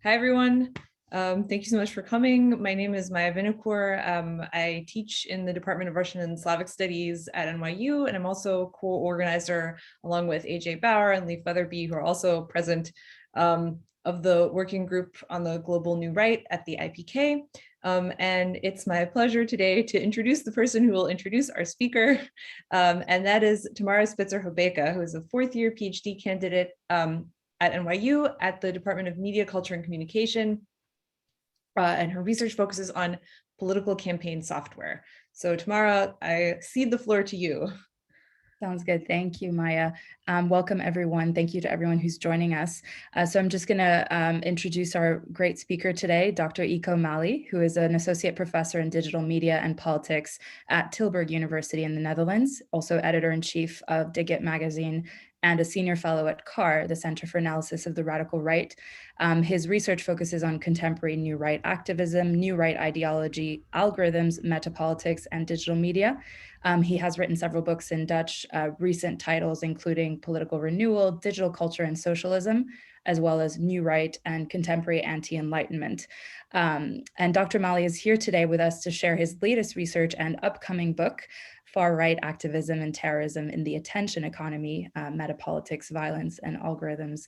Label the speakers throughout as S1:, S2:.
S1: Hi, everyone. Thank you so much for coming. My name is Maya Vinokur. I teach in the Department of Russian and Slavic Studies at NYU, and I'm also co-organizer along with AJ Bauer and Leif Weatherby, who are also present, of the working group on the Global New Right at the IPK. And it's my pleasure today to introduce the person who will introduce our speaker, and that is Tamara Spitzer-Hobeka, who is a fourth-year PhD candidate at NYU at the Department of Media, Culture, and Communication. And her research focuses on political campaign software. So Tamara, I cede the floor to you.
S2: Sounds good. Thank you, Maya. Welcome, everyone. Thank you to everyone who's joining us. So I'm just going to introduce our great speaker today, Dr. Ico Maly, who is an associate professor in digital media and politics at Tilburg University in the Netherlands, also editor-in-chief of Digit magazine, and a senior fellow at CAR, the Center for Analysis of the Radical Right. His research focuses on contemporary new right activism, new right ideology, algorithms, metapolitics, and digital media. He has written several books in Dutch, recent titles including Political Renewal, Digital Culture and Socialism, as well as New Right and Contemporary Anti-Enlightenment. And Dr. Maly is here today with us to share his latest research and upcoming book, Far-Right Activism and Terrorism in the Attention Economy, Metapolitics, Violence, and Algorithms,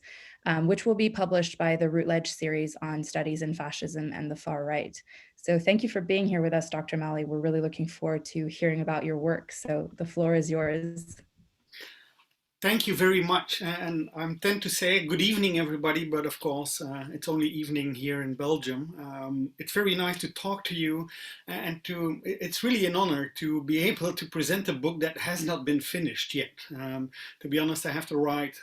S2: which will be published by the Routledge series on studies in fascism and the far right. So thank you for being here with us, Dr. Maly. We're really looking forward to hearing about your work. So the floor is yours.
S3: Thank you very much. And I tend to say good evening, everybody, but of course, it's only evening here in Belgium. It's very nice to talk to you and it's really an honor to be able to present a book that has not been finished yet. To be honest, I have to write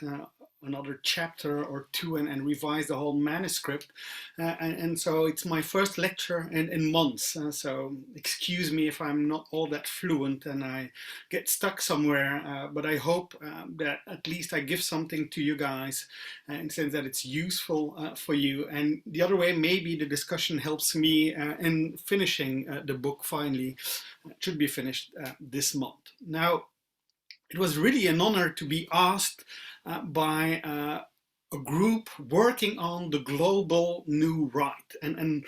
S3: another chapter or two and revise the whole manuscript. And so it's my first lecture in months. So excuse me if I'm not all that fluent and I get stuck somewhere, but I hope that at least I give something to you guys in the sense that it's useful for you. And the other way, maybe the discussion helps me in finishing the book finally. It should be finished this month. Now, it was really an honor to be asked by a group working on the global new right. And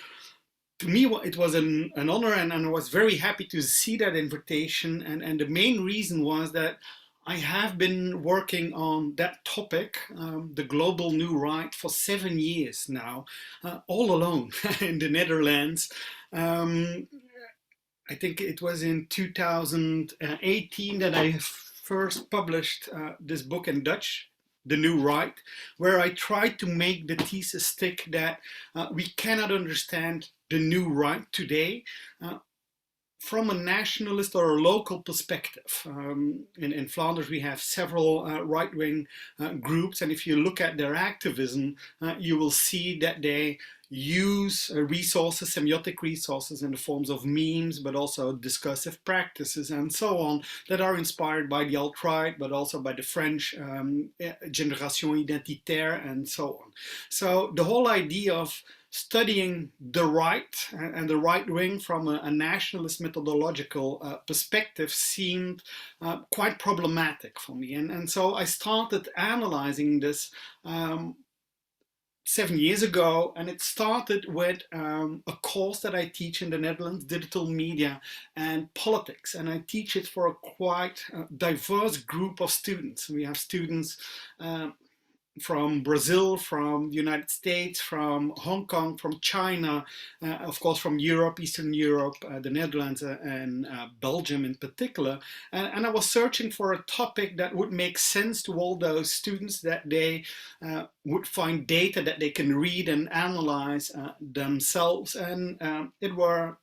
S3: to me, it was an honor, and I was very happy to see that invitation. And the main reason was that I have been working on that topic, the global new right, for 7 years now, all alone in the Netherlands. I think it was in 2018 that I first published this book in Dutch, The New Right, where I tried to make the thesis stick that we cannot understand the new right today from a nationalist or a local perspective. In Flanders, we have several right-wing groups, and if you look at their activism, you will see that they use resources, semiotic resources in the forms of memes, but also discursive practices and so on, that are inspired by the alt-right, but also by the French Génération Identitaire and so on. So the whole idea of studying the right and the right wing from a nationalist methodological perspective seemed quite problematic for me. And so I started analyzing this 7 years ago, and it started with a course that I teach in the Netherlands, Digital Media and Politics, and I teach it for a quite diverse group of students. We have students from Brazil, from the United States, from Hong Kong, from China, of course from Europe, Eastern Europe, the Netherlands and Belgium in particular. And I was searching for a topic that would make sense to all those students, that they would find data that they can read and analyze themselves. And it were,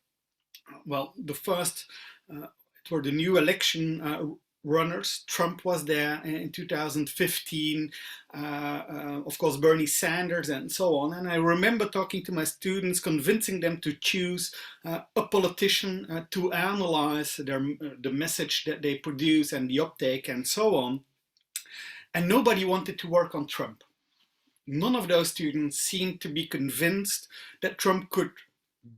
S3: well, the first, it were the new election runners. Trump was there in 2015, of course Bernie Sanders and so on. And I remember talking to my students, convincing them to choose a politician to analyze the message that they produce and the uptake and so on. And nobody wanted to work on Trump. None of those students seemed to be convinced that Trump could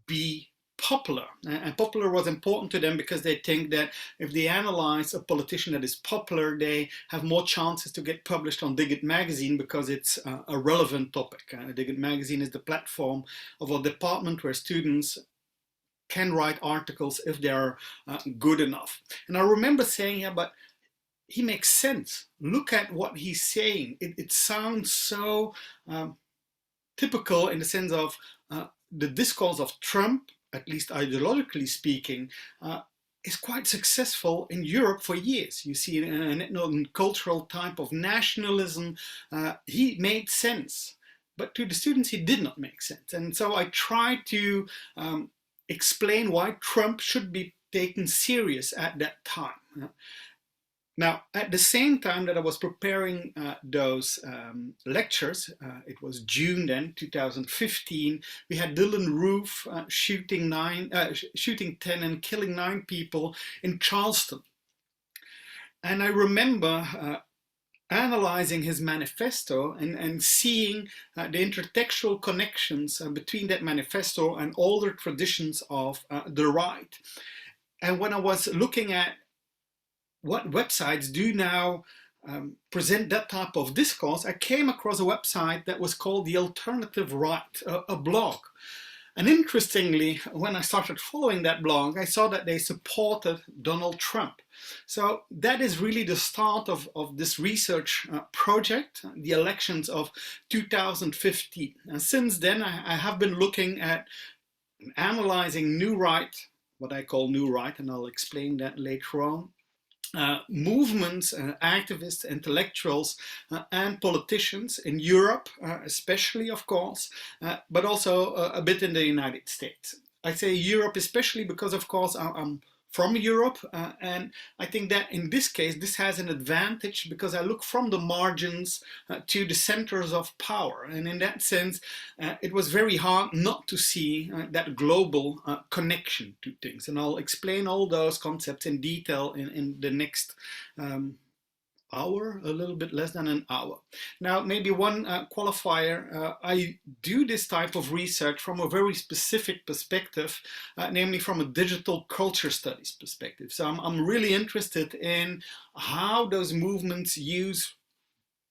S3: be popular. And popular was important to them because they think that if they analyze a politician that is popular, they have more chances to get published on Digit magazine because it's a relevant topic. Digit magazine is the platform of a department where students can write articles if they're good enough. And I remember saying, yeah, but he makes sense. Look at what he's saying. It sounds so typical in the sense of the discourse of Trump, at least ideologically speaking, is quite successful in Europe for years. You see an ethno-cultural type of nationalism. He made sense, but to the students he did not make sense. And so I tried to explain why Trump should be taken serious at that time. Now, at the same time that I was preparing those lectures, it was June then, 2015, we had Dylan Roof shooting 10 and killing 9 people in Charleston. And I remember analyzing his manifesto and seeing the intertextual connections between that manifesto and older traditions of the right. And when I was looking at what websites do now present that type of discourse, I came across a website that was called The Alternative Right, a blog. And interestingly, when I started following that blog, I saw that they supported Donald Trump. So that is really the start of this research project, the elections of 2015. And since then, I have been looking at analyzing new right, what I call new right, and I'll explain that later on. Movements, activists, intellectuals, and politicians in Europe, especially, of course, but also a bit in the United States. I say Europe especially because, of course, I'm from Europe, and I think that in this case, this has an advantage because I look from the margins to the centers of power. And in that sense, it was very hard not to see that global connection to things. And I'll explain all those concepts in detail in the next hour, a little bit less than an hour. Now, maybe one qualifier, I do this type of research from a very specific perspective, namely from a digital culture studies perspective. So I'm really interested in how those movements use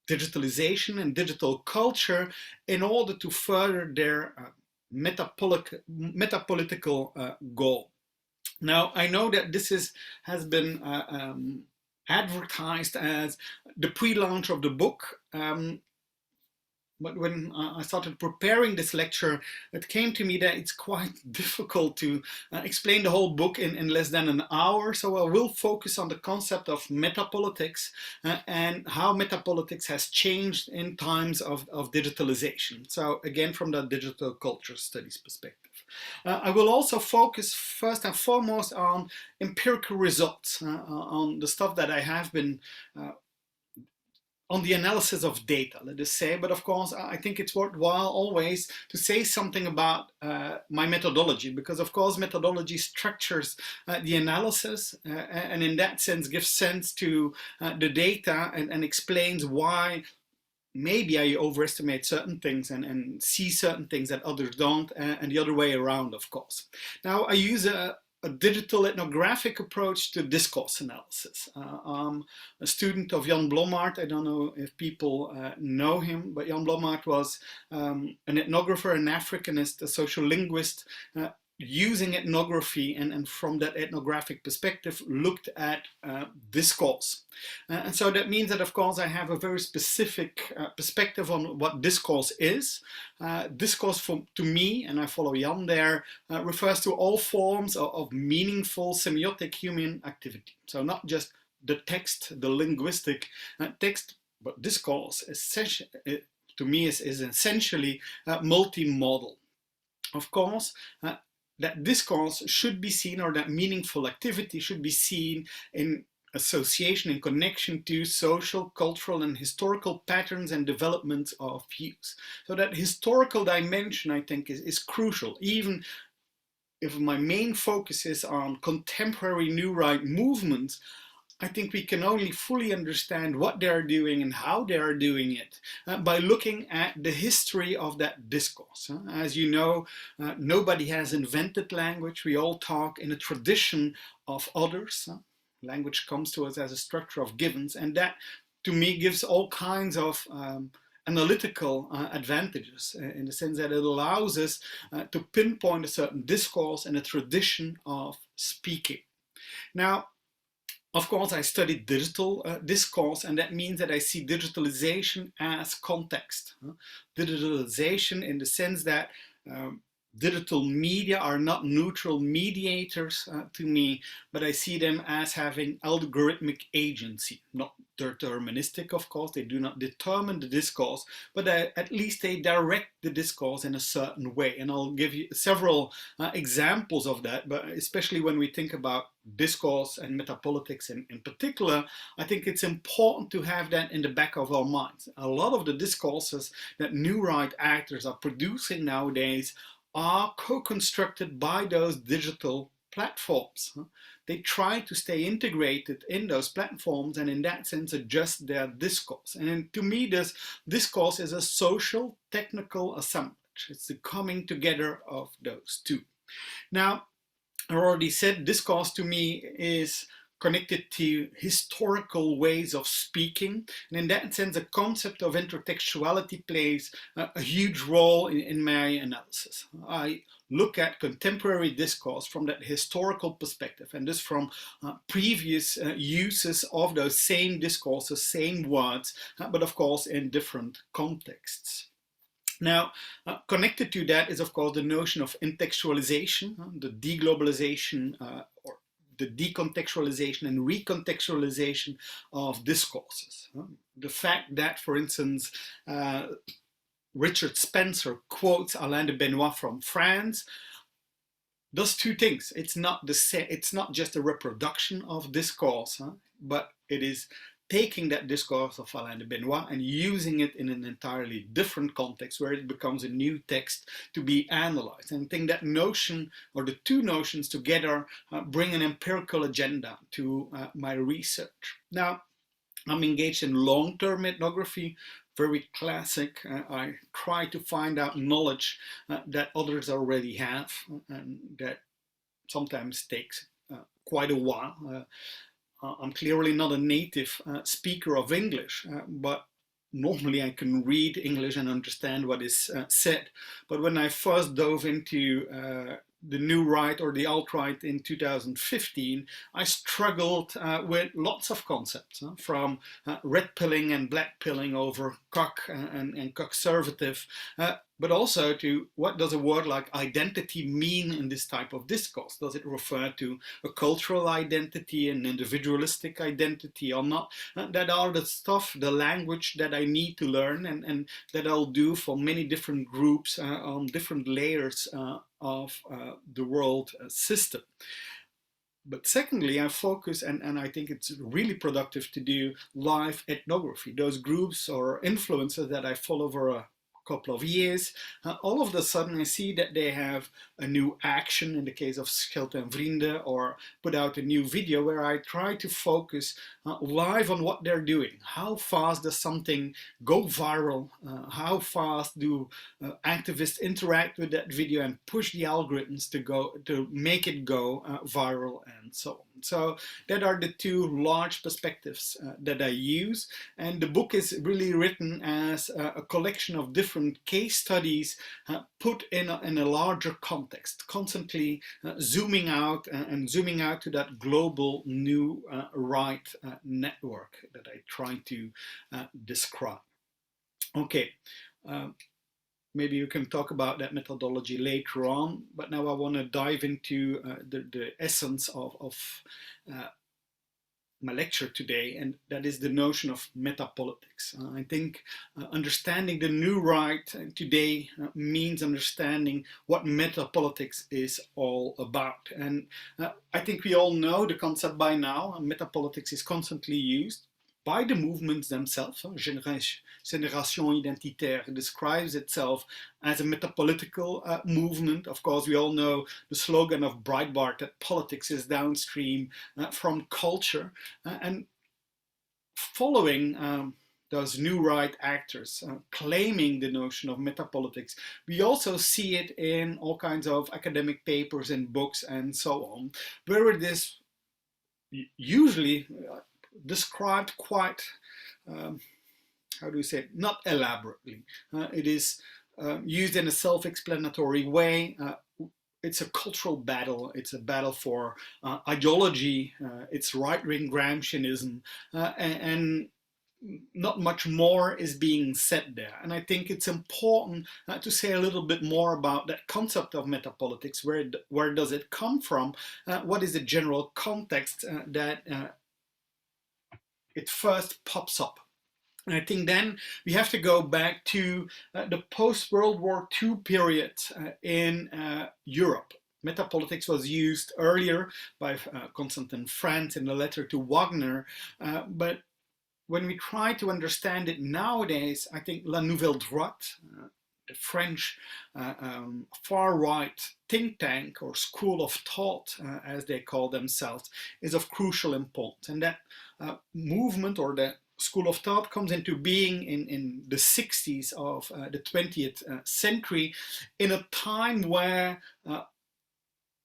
S3: digitalization and digital culture in order to further their metapolitical goal. Now, I know that this has been advertised as the pre-launch of the book, but when I started preparing this lecture, it came to me that it's quite difficult to explain the whole book in less than an hour. So I will focus on the concept of metapolitics and how metapolitics has changed in times of digitalization. So again, from the digital culture studies perspective. I will also focus first and foremost on empirical results, on the stuff that I have been on the analysis of data, let us say. But of course, I think it's worthwhile always to say something about my methodology, because of course methodology structures the analysis and in that sense gives sense to the data and explains why maybe I overestimate certain things and see certain things that others don't, and the other way around, of course. Now, I use a digital ethnographic approach to discourse analysis. I'm a student of Jan Blommaert. I don't know if people know him, but Jan Blommaert was an ethnographer, an Africanist, a social linguist, using ethnography and from that ethnographic perspective looked at discourse. And so that means that, of course, I have a very specific perspective on what discourse is. Discourse to me, and I follow Jan there, refers to all forms of meaningful semiotic human activity. So not just the text, the linguistic text, but discourse to me is essentially multimodal. Of course, that discourse should be seen, or that meaningful activity should be seen in association and connection to social, cultural, and historical patterns and developments of views. So that historical dimension, I think, is crucial. Even if my main focus is on contemporary new right movements, I think we can only fully understand what they are doing and how they are doing it by looking at the history of that discourse. As you know, nobody has invented language. We all talk in a tradition of others. Language comes to us as a structure of givens, and that, to me, gives all kinds of analytical advantages in the sense that it allows us to pinpoint a certain discourse and a tradition of speaking. Now, of course, I studied digital discourse, and that means that I see digitalization as context. Digitalization in the sense that digital media are not neutral mediators to me, but I see them as having algorithmic agency, not deterministic, of course. They do not determine the discourse, but at least they direct the discourse in a certain way. And I'll give you several examples of that, but especially when we think about discourse and metapolitics in particular, I think it's important to have that in the back of our minds. A lot of the discourses that new right actors are producing nowadays are co-constructed by those digital platforms. They try to stay integrated in those platforms and in that sense adjust their discourse. And to me, this discourse is a social technical assemblage. It's the coming together of those two. Now, I already said discourse to me is connected to historical ways of speaking. And in that sense, the concept of intertextuality plays a huge role in my analysis. I look at contemporary discourse from that historical perspective, and this from previous uses of those same discourses, same words, but of course in different contexts. Now, connected to that is, of course, the notion of intextualization, the deglobalization or the decontextualization and recontextualization of discourses. The fact that, for instance, Richard Spencer quotes Alain de Benoist from France does two things. It's not just a reproduction of discourse, but it is taking that discourse of Alain de Benoist and using it in an entirely different context where it becomes a new text to be analyzed. And I think that notion, or the two notions together, bring an empirical agenda to my research. Now, I'm engaged in long-term ethnography, very classic. I try to find out knowledge that others already have and that sometimes takes quite a while. I'm clearly not a native speaker of English, but normally I can read English and understand what is said. But when I first dove into the new right or the alt-right in 2015, I struggled with lots of concepts, from red pilling and black pilling over cock and conservative, but also to what does a word like identity mean in this type of discourse? Does it refer to a cultural identity, an individualistic identity or not? That are the stuff, the language that I need to learn and that I'll do for many different groups on different layers of the world system. But secondly, I focus, and I think it's really productive to do live ethnography. Those groups or influencers that I follow over a couple of years, all of a sudden I see that they have a new action in the case of Schild en Vrienden, or put out a new video where I try to focus live on what they're doing. How fast does something go viral? How fast do activists interact with that video and push the algorithms to make it go viral and so on. So that are the two large perspectives that I use, and the book is really written as a collection of different case studies put in a larger context, constantly zooming out to that global new right network that I try to describe. Okay. Maybe you can talk about that methodology later on, but now I want to dive into the essence of my lecture today, and that is the notion of metapolitics. I think understanding the new right today means understanding what metapolitics is all about. And I think we all know the concept by now. Metapolitics is constantly used. by the movements themselves. Génération Identitaire describes itself as a metapolitical movement. Of course, we all know the slogan of Breitbart that politics is downstream from culture. And following those new right actors claiming the notion of metapolitics, we also see it in all kinds of academic papers and books and so on, where it is usually described quite, how do you say it, not elaborately. It is used in a self-explanatory way. It's a cultural battle. It's a battle for ideology. It's right-wing Gramscianism, and not much more is being said there. And I think it's important to say a little bit more about that concept of metapolitics. Where does it come from? What is the general context that it first pops up? And I think then we have to go back to the post-World War II period in Europe. Metapolitics was used earlier by Constantin Franz in the letter to Wagner, but when we try to understand it nowadays, I think La Nouvelle Droite, the French far-right think tank or school of thought, as they call themselves, is of crucial importance. And that movement or that school of thought comes into being in the 60s of the 20th century, in a time where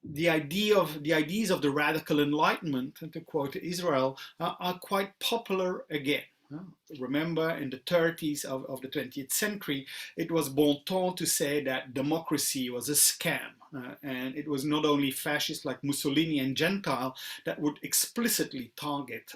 S3: the ideas of the radical enlightenment, and to quote Israel, are quite popular again. Remember, in the 30s of the 20th century, it was bon ton to say that democracy was a scam. And it was not only fascists like Mussolini and Gentile that would explicitly target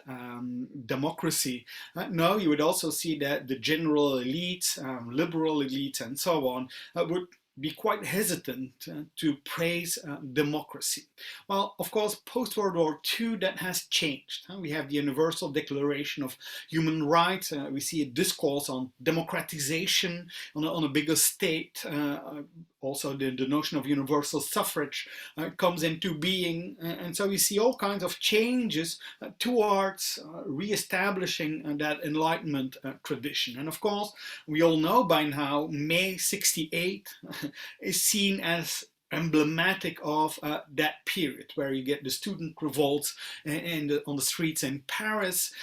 S3: democracy. No, you would also see that the general elites, liberal elites, and so on would be quite hesitant to praise democracy. Well, of course, post-World War II, that has changed. We have the Universal Declaration of Human Rights. We see a discourse on democratization on a bigger state. Also, the notion of universal suffrage comes into being. And so we see all kinds of changes towards re-establishing that Enlightenment tradition. And of course, we all know by now, May 68 is seen as emblematic of that period, where you get the student revolts on the streets in Paris,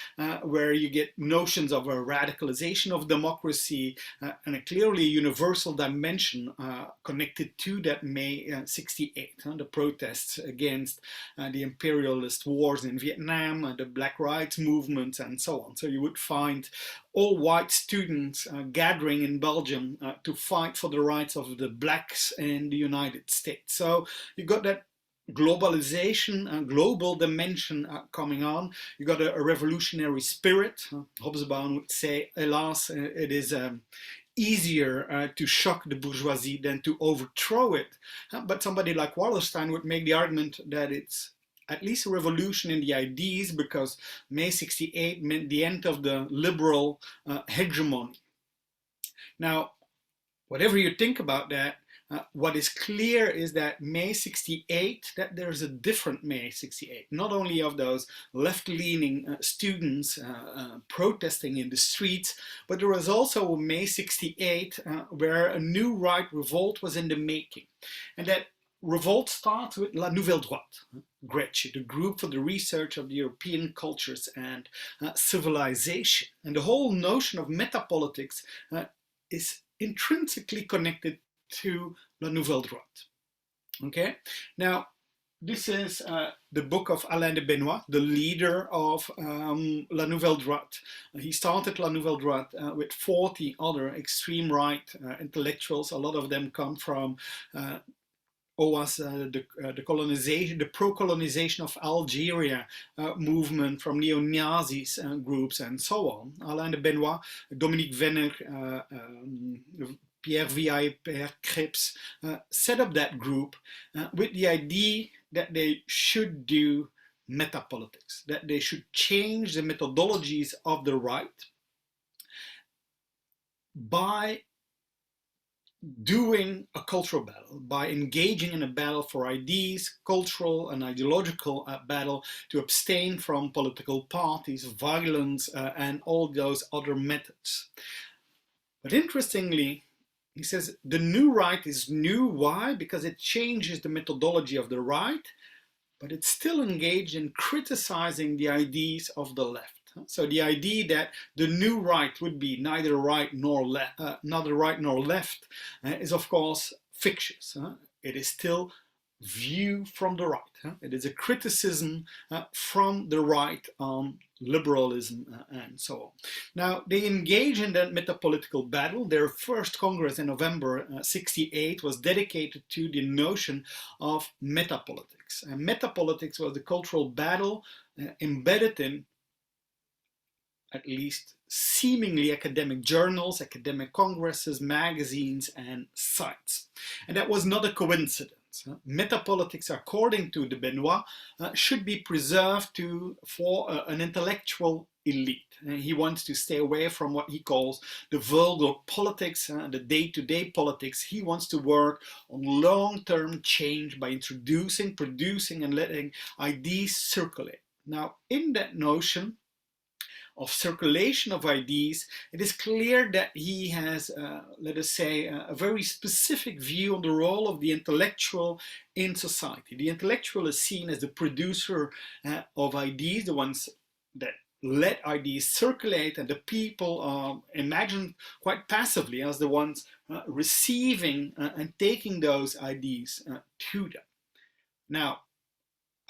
S3: where you get notions of a radicalization of democracy and a clearly universal dimension connected to that May 68, the protests against the imperialist wars in Vietnam, the Black Rights movement, and so on. So you would find all white students gathering in Belgium to fight for the rights of the blacks in the United States. So you got that globalization and global dimension coming on. You got a revolutionary spirit. Hobsbawm would say, alas, it is easier to shock the bourgeoisie than to overthrow it. But somebody like Wallerstein would make the argument that it's at least a revolution in the ideas, because May 68 meant the end of the liberal hegemony. Now, whatever you think about that, what is clear is that May 68, that there's a different May 68, not only of those left-leaning students protesting in the streets, but there was also a May 68 where a new right revolt was in the making. And that revolt starts with La Nouvelle Droite, GRECH, the Group for the Research of the European Cultures and Civilization. And the whole notion of metapolitics is intrinsically connected to La Nouvelle Droite. Okay, now this is the book of Alain de Benoist, the leader of La Nouvelle Droite. He started La Nouvelle Droite with 40 other extreme right intellectuals. A lot of them come from the colonization, the pro-colonization of Algeria movement from neo-Nazis groups and so on. Alain de Benoist, Dominique Venner, Pierre Viaille-Père Cripps set up that group with the idea that they should do metapolitics, that they should change the methodologies of the right by doing a cultural battle, by engaging in a battle for ideas, cultural and ideological battle, to abstain from political parties, violence, and all those other methods. But interestingly, he says the new right is new. Why? Because it changes the methodology of the right, but it's still engaged in criticizing the ideas of the left. So the idea that the new right would be neither right nor left is of course fictitious. It is still view from the right. It is a criticism from the right on liberalism and so on. Now, they engage in that metapolitical battle. Their first Congress in November '68 was dedicated to the notion of metapolitics. And metapolitics was the cultural battle embedded in at least seemingly academic journals, academic congresses, magazines, and sites. And that was not a coincidence. Metapolitics, according to de Benoit, should be preserved for an intellectual elite. He wants to stay away from what he calls the vulgar politics, the day-to-day politics. He wants to work on long-term change by introducing, producing, and letting ideas circulate. Now, in that notion of circulation of ideas, it is clear that he has, let us say, a very specific view on the role of the intellectual in society. The intellectual is seen as the producer of ideas, the ones that let ideas circulate, and the people are imagined quite passively as the ones receiving and taking those ideas to them. Now,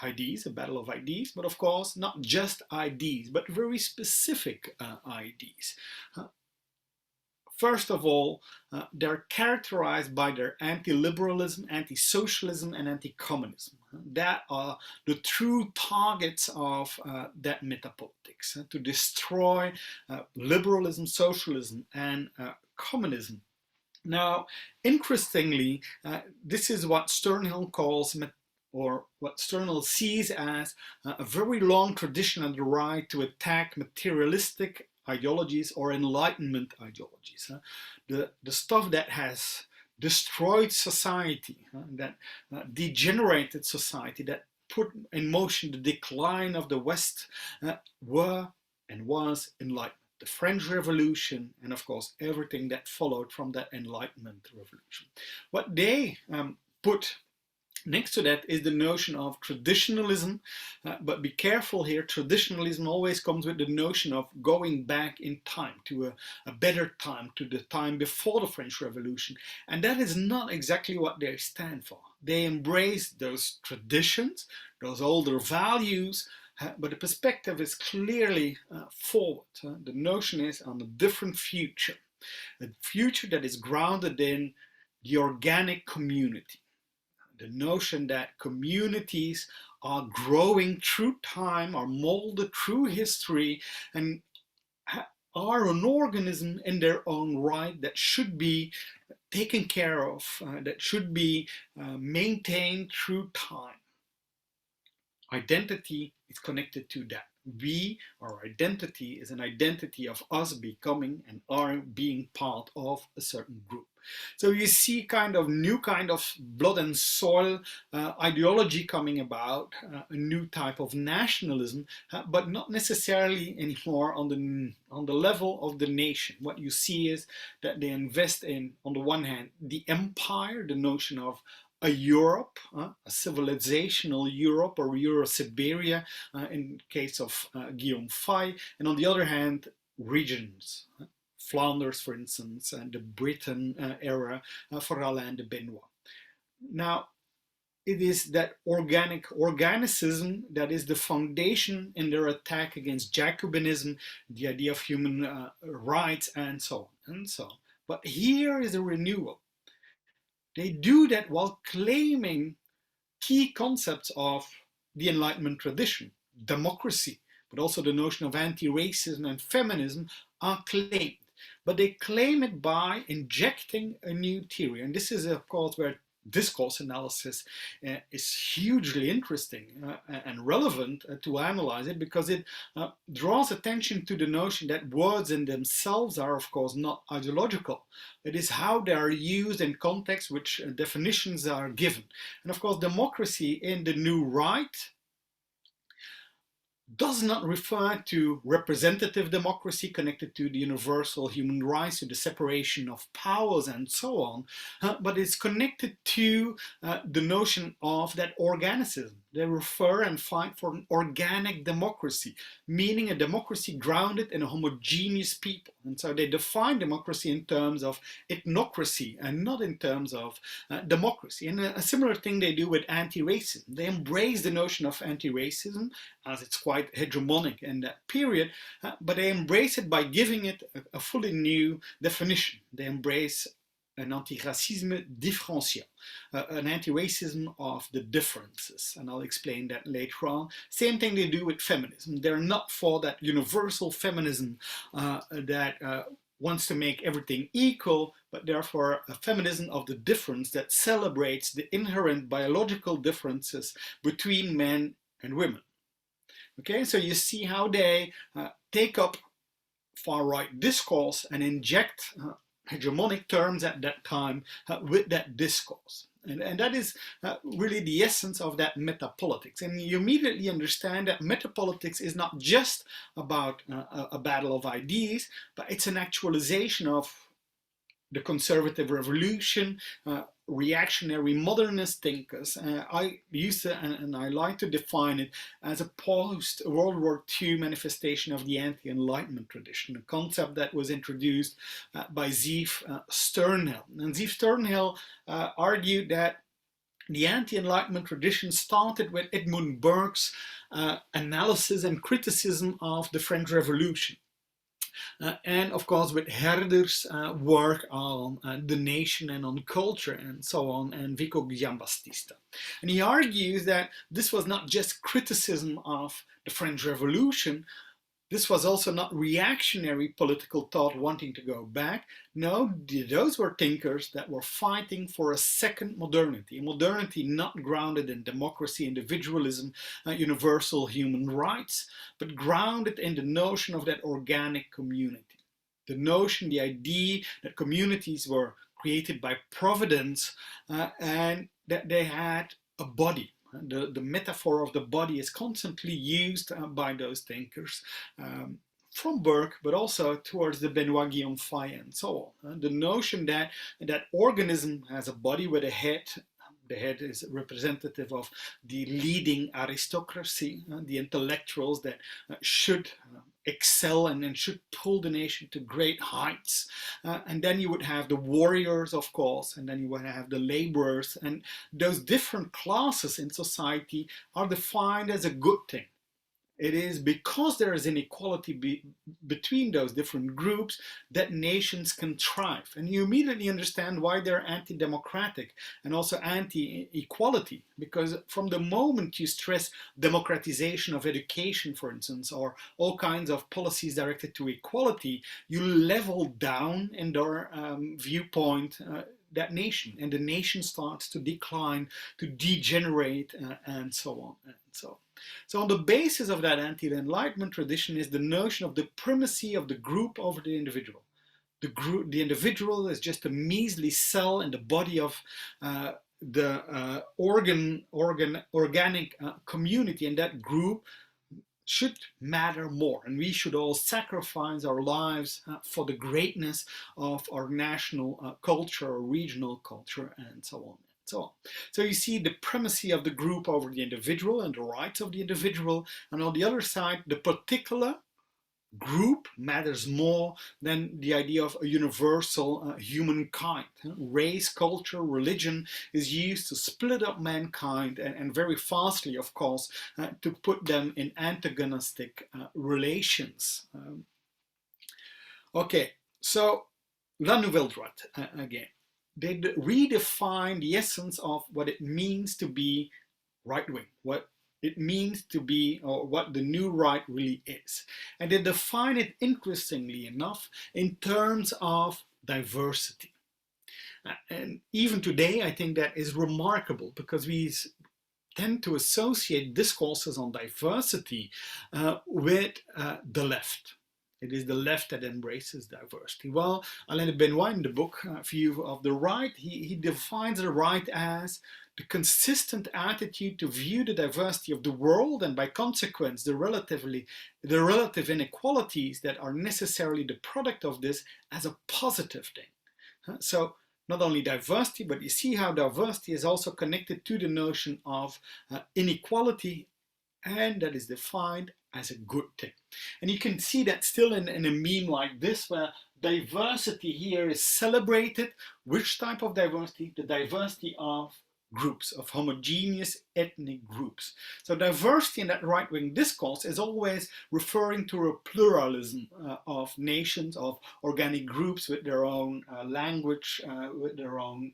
S3: ideas, a battle of ideas, but of course not just ideas, but very specific ideas. First of all, they're characterized by their anti-liberalism, anti-socialism, and anti-communism. That are the true targets of that metapolitics, to destroy liberalism, socialism, and communism. Now, interestingly, this is what Sternhill calls or what Sternhill sees as a very long tradition on the right to attack materialistic ideologies or Enlightenment ideologies. The stuff that has destroyed society, that degenerated society, that put in motion the decline of the West, were and was Enlightenment. The French Revolution, and of course everything that followed from that Enlightenment revolution. What they put next to that is the notion of traditionalism, but be careful here, traditionalism always comes with the notion of going back in time to a better time, to the time before the French Revolution, and that is not exactly what they stand for. They embrace those traditions, those older values, but the perspective is clearly forward. The notion is on a different future, a future that is grounded in the organic community. The notion that communities are growing through time, are molded through history, and are an organism in their own right that should be taken care of, that should be maintained through time. Identity is connected to that. Our identity is an identity of us becoming and are being part of a certain group. So you see new kind of blood and soil ideology coming about, a new type of nationalism, but not necessarily anymore on the level of the nation. What you see is that they invest in, on the one hand, the empire, the notion of a Europe, a civilizational Europe, or Euro-Siberia in case of Guillaume Faye, and on the other hand, regions. Flanders, for instance, and the Britain era for Alain de Benoit. Now, it is that organicism that is the foundation in their attack against Jacobinism, the idea of human rights, and so on and so on. But here is a renewal. They do that while claiming key concepts of the Enlightenment tradition, democracy, but also the notion of anti-racism and feminism are claimed. But they claim it by injecting a new theory. And this is, of course, where discourse analysis is hugely interesting and relevant to analyze it, because it draws attention to the notion that words in themselves are, of course, not ideological. It is how they are used in context, which definitions are given. And of course, democracy in the new right does not refer to representative democracy connected to the universal human rights, to the separation of powers and so on, but it's connected to the notion of that organicism. They refer and fight for an organic democracy, meaning a democracy grounded in a homogeneous people. And so they define democracy in terms of ethnocracy and not in terms of democracy. And a similar thing they do with anti-racism. They embrace the notion of anti-racism, as it's quite hegemonic in that period, but they embrace it by giving it a fully new definition. They embrace an antiracisme différentiel, an anti-racism of the differences, and I'll explain that later on. Same thing they do with feminism. They're not for that universal feminism that wants to make everything equal, but therefore a feminism of the difference that celebrates the inherent biological differences between men and women. Okay, so you see how they take up far-right discourse and inject hegemonic terms at that time with that discourse. And that is really the essence of that metapolitics. And you immediately understand that metapolitics is not just about a battle of ideas, but it's an actualization of the conservative revolution, reactionary modernist thinkers. I used to, and I like to define it as a post-World War II manifestation of the anti-Enlightenment tradition, a concept that was introduced by Zeev Sternhill. And Zeev Sternhill argued that the anti-Enlightenment tradition started with Edmund Burke's analysis and criticism of the French Revolution. And of course with Herder's work on the nation and on culture and so on, and Vico Giambattista. And he argues that this was not just criticism of the French Revolution, this was also not reactionary political thought wanting to go back. No, those were thinkers that were fighting for a second modernity, a modernity not grounded in democracy, individualism, universal human rights, but grounded in the notion of that organic community. The notion, the idea that communities were created by providence and that they had a body. The metaphor of the body is constantly used by those thinkers from Burke, but also towards the Benoit Guillaume Faye and so on. The notion that that organism has a body with a head. The head is representative of the leading aristocracy, the intellectuals that should excel and should pull the nation to great heights. And then you would have the warriors, of course, and then you would have the laborers. And those different classes in society are defined as a good thing. It is because there is inequality between those different groups that nations can thrive. And you immediately understand why they're anti-democratic and also anti-equality. Because from the moment you stress democratization of education, for instance, or all kinds of policies directed to equality, you level down in their viewpoint that nation. And the nation starts to decline, to degenerate, and so on. And so on the basis of that anti-Enlightenment tradition is the notion of the primacy of the group over the individual. The individual is just a measly cell in the body of the organic community, and that group should matter more, and we should all sacrifice our lives for the greatness of our national culture or regional culture and so on. So you see the primacy of the group over the individual and the rights of the individual, and on the other side, the particular group matters more than the idea of a universal humankind. Race, culture, religion is used to split up mankind and very fastly, of course, to put them in antagonistic relations. Okay, so La Nouvelle Droite again. They redefine the essence of what it means to be right-wing, what it means to be, or what the new right really is. And they define it, interestingly enough, in terms of diversity. And even today, I think that is remarkable because we tend to associate discourses on diversity with the left. It is the left that embraces diversity. Well, Alain de Benoit in the book View of the Right, he defines the right as the consistent attitude to view the diversity of the world and by consequence the relative inequalities that are necessarily the product of this as a positive thing. So not only diversity, but you see how diversity is also connected to the notion of inequality, and that is defined as a good thing. And you can see that still in a meme like this, where diversity here is celebrated. Which type of diversity? The diversity of groups, of homogeneous ethnic groups. So diversity in that right-wing discourse is always referring to a pluralism of nations, of organic groups with their own language, with their own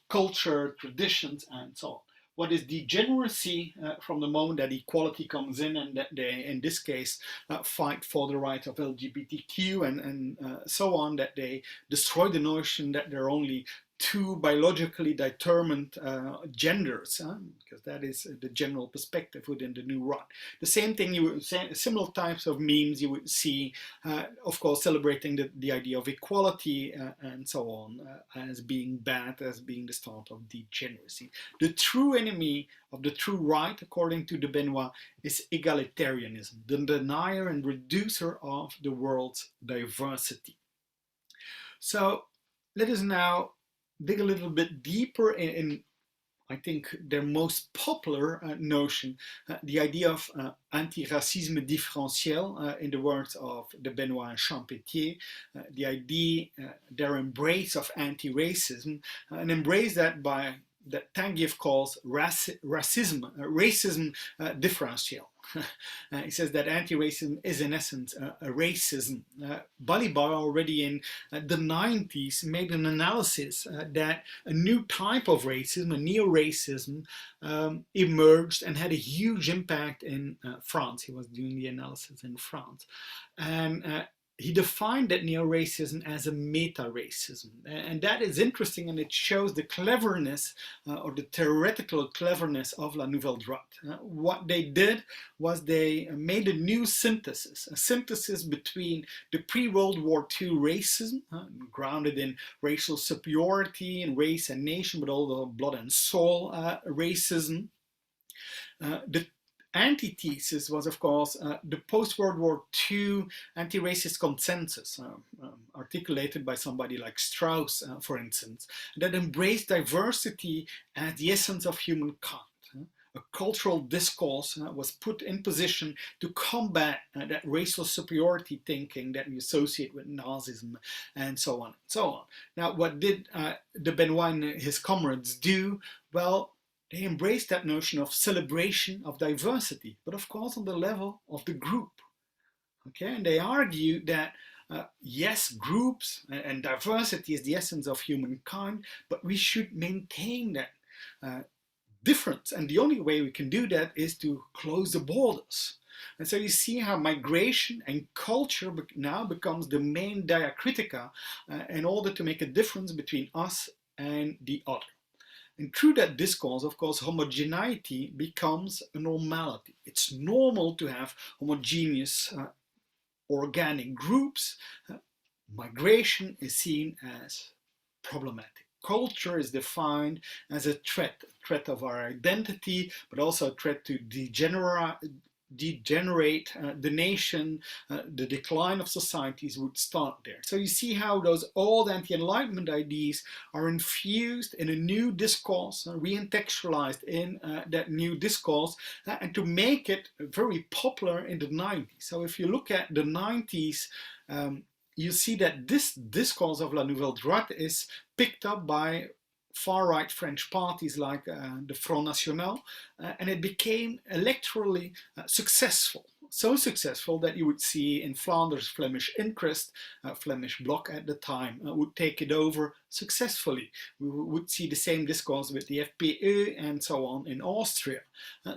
S3: culture, traditions, and so on. What is degeneracy from the moment that equality comes in and that they, in this case, fight for the right of LGBTQ and so on, that they destroy the notion that there are only two biologically determined genders, because that is the general perspective within the new right. The same thing, you would say, similar types of memes you would see, of course, celebrating the idea of equality and so on as being bad, as being the start of degeneracy. The true enemy of the true right, according to de Benoit, is egalitarianism, the denier and reducer of the world's diversity. So let us now dig a little bit deeper in I think, their most popular notion, the idea of anti-racisme différentiel, in the words of de Benoit and Champetier, the idea, their embrace of anti-racism, an embrace that Tanguieff calls racism differential. He says that anti-racism is in essence a racism. Balibar already in the 90s made an analysis that a new type of racism, a neo-racism, emerged and had a huge impact in France. He was doing the analysis in France. And he defined that neo-racism as a meta-racism. And that is interesting, and it shows the cleverness or the theoretical cleverness of La Nouvelle Droite. What they did was they made a new synthesis, a synthesis between the pre-World War II racism, grounded in racial superiority and race and nation, but also blood and soul racism. The antithesis was, of course, the post-World War II anti-racist consensus, articulated by somebody like Strauss, for instance, that embraced diversity as the essence of humankind. A cultural discourse was put in position to combat that racial superiority thinking that we associate with Nazism and so on and so on. Now, what did de Benoit and his comrades do? Well, they embraced that notion of celebration of diversity, but of course on the level of the group. Okay, and they argue that yes, groups and diversity is the essence of humankind, but we should maintain that difference. And the only way we can do that is to close the borders. And so you see how migration and culture now becomes the main diacritica in order to make a difference between us and the other. And through that discourse, of course, homogeneity becomes a normality. It's normal to have homogeneous organic groups. Migration is seen as problematic. Culture is defined as a threat of our identity, but also a threat to degenerate the nation. The decline of societies would start there. So you see how those old anti-Enlightenment ideas are infused in a new discourse, re-contextualized in that new discourse, and to make it very popular in the 90s. So if you look at the 90s, you see that this discourse of La Nouvelle Droite is picked up by far-right French parties like the Front National, and it became electorally successful. So successful that you would see in Flanders Flemish interest, Flemish Bloc at the time, would take it over successfully. We would see the same discourse with the FPÖ and so on in Austria.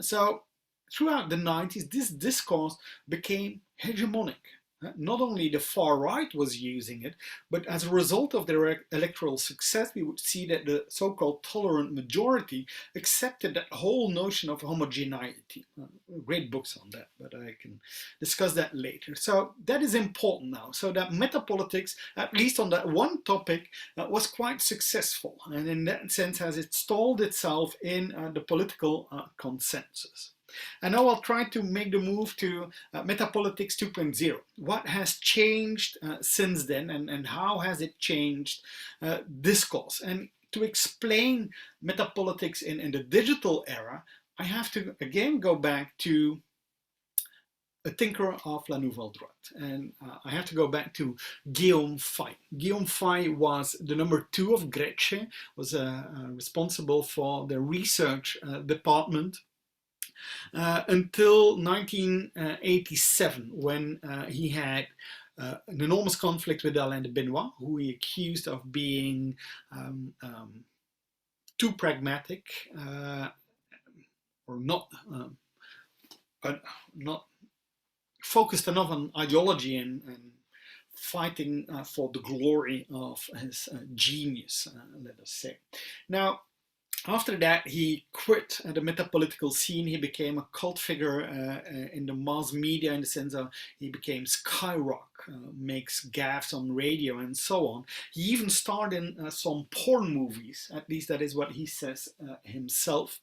S3: So throughout the 90s, this discourse became hegemonic. Not only the far right was using it, but as a result of their electoral success, we would see that the so-called tolerant majority accepted that whole notion of homogeneity. Great books on that, but I can discuss that later. So that is important now. So that metapolitics, at least on that one topic, was quite successful, and in that sense has installed itself in the political consensus. And now I'll try to make the move to Metapolitics 2.0. What has changed since then, and how has it changed discourse? And to explain metapolitics in the digital era, I have to again go back to a thinker of La Nouvelle Droite. And I have to go back to Guillaume Faye. Guillaume Faye was the number 2 of Gretche, was responsible for the research department until 1987, when he had an enormous conflict with Alain de Benoit, who he accused of being too pragmatic or not focused enough on ideology and fighting for the glory of his genius, let us say. Now, after that, he quit the metapolitical scene. He became a cult figure in the mass media, in the sense of he became Skyrock, makes gaffes on radio and so on. He even starred in some porn movies, at least that is what he says himself.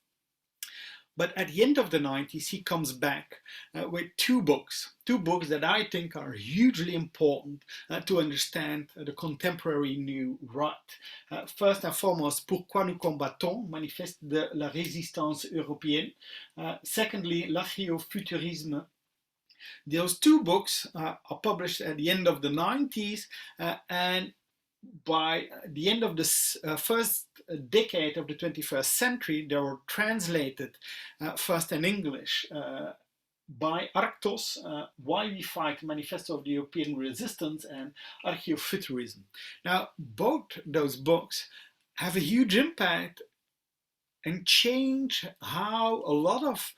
S3: But at the end of the 90s, he comes back with two books that I think are hugely important to understand the contemporary new right. First and foremost, Pourquoi nous combattons, Manifeste de la résistance européenne. Secondly, L'archéofuturisme. Those two books are published at the end of the 90s, and by the end of the first decade of the 21st century, they were translated first in English by Arctos, Why We Fight, Manifesto of the European Resistance, and Archaeofuturism. Now, both those books have a huge impact and change how a lot of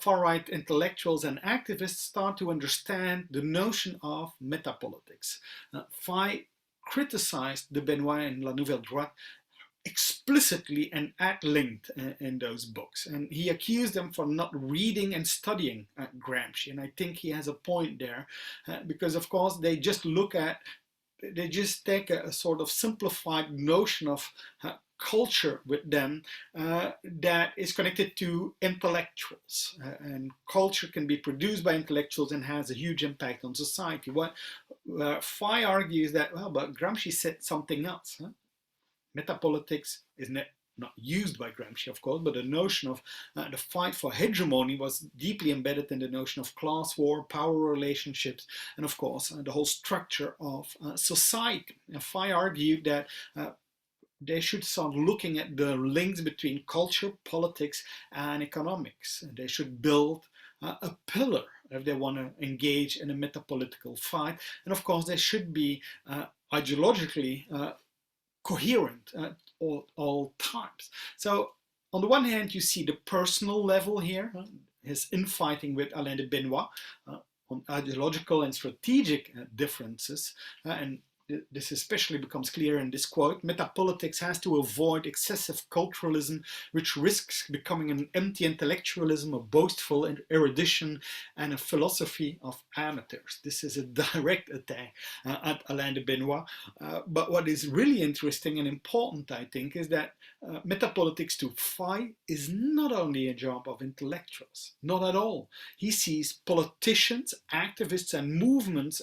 S3: far-right intellectuals and activists start to understand the notion of metapolitics. Faye criticized de Benoit and La Nouvelle Droite explicitly and at length in those books. And he accused them for not reading and studying Gramsci. And I think he has a point there, because of course they just take a sort of simplified notion of culture with them that is connected to intellectuals, and culture can be produced by intellectuals and has a huge impact on society. What Faye argues that, well, but Gramsci said something else. Metapolitics is not used by Gramsci, of course, but the notion of the fight for hegemony was deeply embedded in the notion of class war, power relationships, and of course the whole structure of society. And Faye argued that they should start looking at the links between culture, politics, and economics. They should build a pillar if they want to engage in a metapolitical fight. And of course, they should be ideologically coherent at all times. So on the one hand, you see the personal level here, his infighting with Alain de Benoit on ideological and strategic differences, and this especially becomes clear in this quote: metapolitics has to avoid excessive culturalism, which risks becoming an empty intellectualism, a boastful erudition, and a philosophy of amateurs. This is a direct attack at Alain de Benoit. But what is really interesting and important, I think, is that metapolitics to Faye is not only a job of intellectuals, not at all. He sees politicians, activists, and movements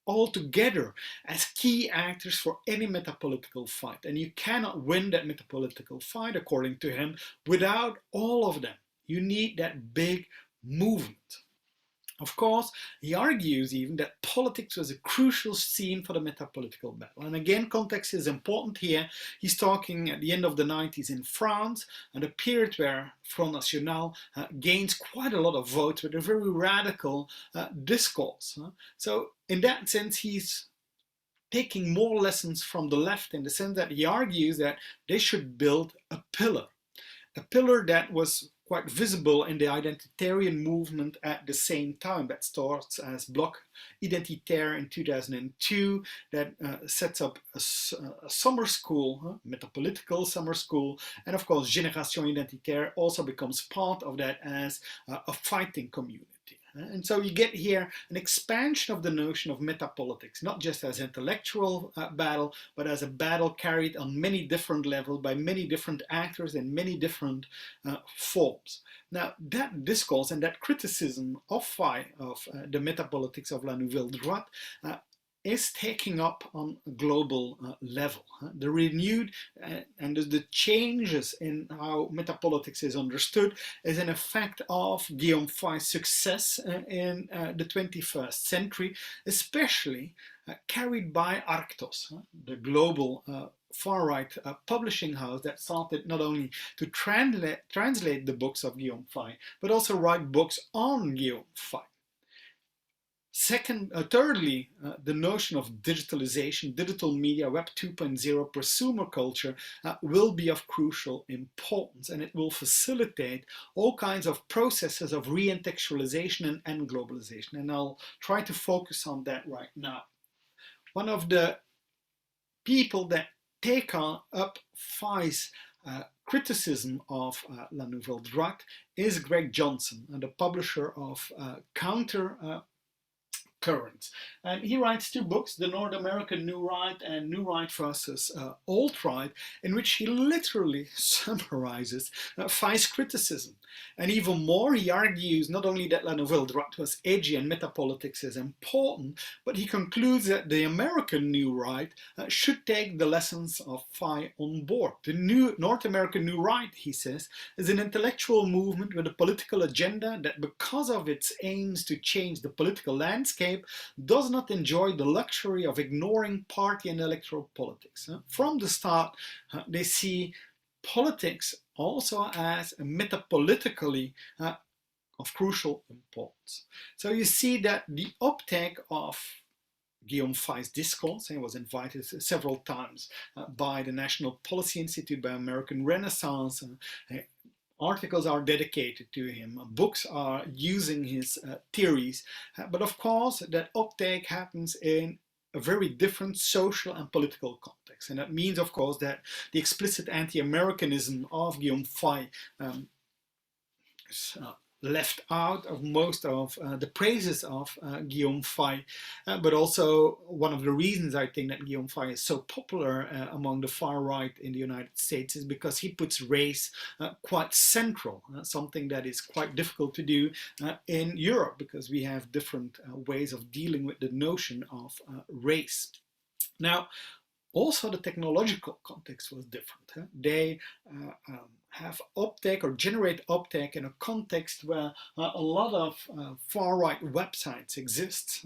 S3: all together as key actors for any metapolitical fight. And you cannot win that metapolitical fight, according to him, without all of them. You need that big movement. Of course, he argues even that politics was a crucial scene for the metapolitical battle. And again, context is important here. He's talking at the end of the 90s in France, and a period where Front National gains quite a lot of votes with a very radical discourse. So in that sense, he's taking more lessons from the left, in the sense that he argues that they should build a pillar that was quite visible in the identitarian movement at the same time. That starts as Bloc Identitaire in 2002, that sets up a summer school, Metapolitical summer school, and of course Génération Identitaire also becomes part of that as a fighting community. And so you get here an expansion of the notion of metapolitics, not just as intellectual battle, but as a battle carried on many different levels by many different actors in many different forms. Now, that discourse and that criticism of the metapolitics of La Nouvelle Droite is taking up on a global level. The renewed and the changes in how metapolitics is understood is an effect of Guillaume Fay's success in the 21st century, especially carried by Arctos, the global far-right publishing house that started not only to translate the books of Guillaume Fay, but also write books on Guillaume Fay. Thirdly, the notion of digitalization, digital media, Web 2.0, prosumer culture will be of crucial importance, and it will facilitate all kinds of processes of re-intellectualization and globalization. And I'll try to focus on that right now. One of the people that take up Fay's criticism of La Nouvelle Droite is Greg Johnson, the publisher of Counter Currents. And he writes two books, The North American New Right and New Right versus Old Right, in which he literally summarizes Fay's criticism. And even more, he argues not only that La Nouvelle Droite was edgy and metapolitics is important, but he concludes that the American New Right should take the lessons of Fay on board. The North American New Right, he says, is an intellectual movement with a political agenda that, because of its aims to change the political landscape, does not enjoy the luxury of ignoring party and electoral politics. From the start, they see politics also as metapolitically of crucial importance. So you see that the uptake of Guillaume Fay's discourse, and was invited several times by the National Policy Institute, by American Renaissance. Articles are dedicated to him, books are using his theories, but of course that uptake happens in a very different social and political context. And that means, of course, that the explicit anti-Americanism of Guillaume Fay is left out of most of the praises of Guillaume Fay, but also one of the reasons I think that Guillaume Fay is so popular among the far right in the United States is because he puts race quite central, something that is quite difficult to do in Europe because we have different ways of dealing with the notion of race. Now, also the technological context was different. They have uptake or generate uptake in a context where a lot of far-right websites exist.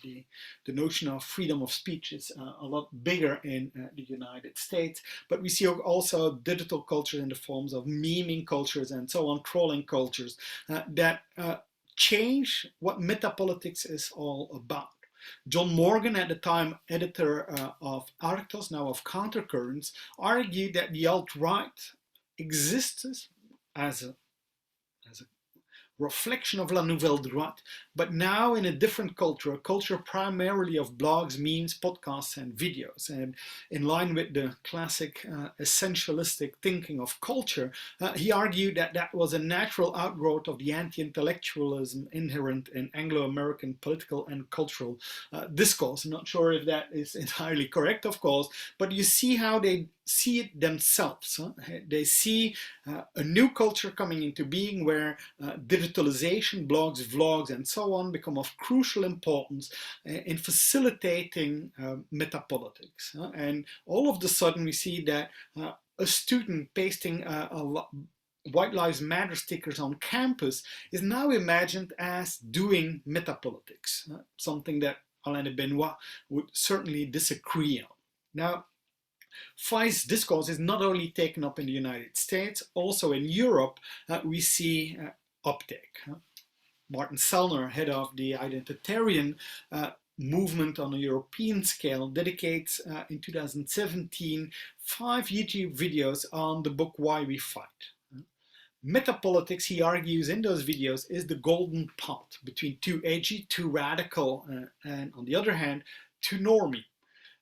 S3: The notion of freedom of speech is a lot bigger in the United States, but we see also digital culture in the forms of memeing cultures and so on, trolling cultures that change what metapolitics is all about. John Morgan, at the time editor of Arctos, now of Countercurrents, argued that the alt-right exists as a reflection of La Nouvelle Droite, but now in a different culture, a culture primarily of blogs, memes, podcasts, and videos. And in line with the classic essentialistic thinking of culture, he argued that that was a natural outgrowth of the anti-intellectualism inherent in Anglo-American political and cultural discourse. I'm not sure if that is entirely correct, of course, but you see how they see it themselves. They see a new culture coming into being where digitalization, blogs, vlogs, and so on become of crucial importance in facilitating metapolitics. And all of a sudden we see that a student pasting White Lives Matter stickers on campus is now imagined as doing metapolitics, something that Alain de Benoit would certainly disagree on. Now, Fay's discourse is not only taken up in the United States, also in Europe we see uptake. Martin Sellner, head of the identitarian movement on a European scale, dedicates in 2017 5 YouTube videos on the book Why We Fight. Metapolitics, he argues in those videos, is the golden path between too edgy, too radical, and on the other hand, too normie.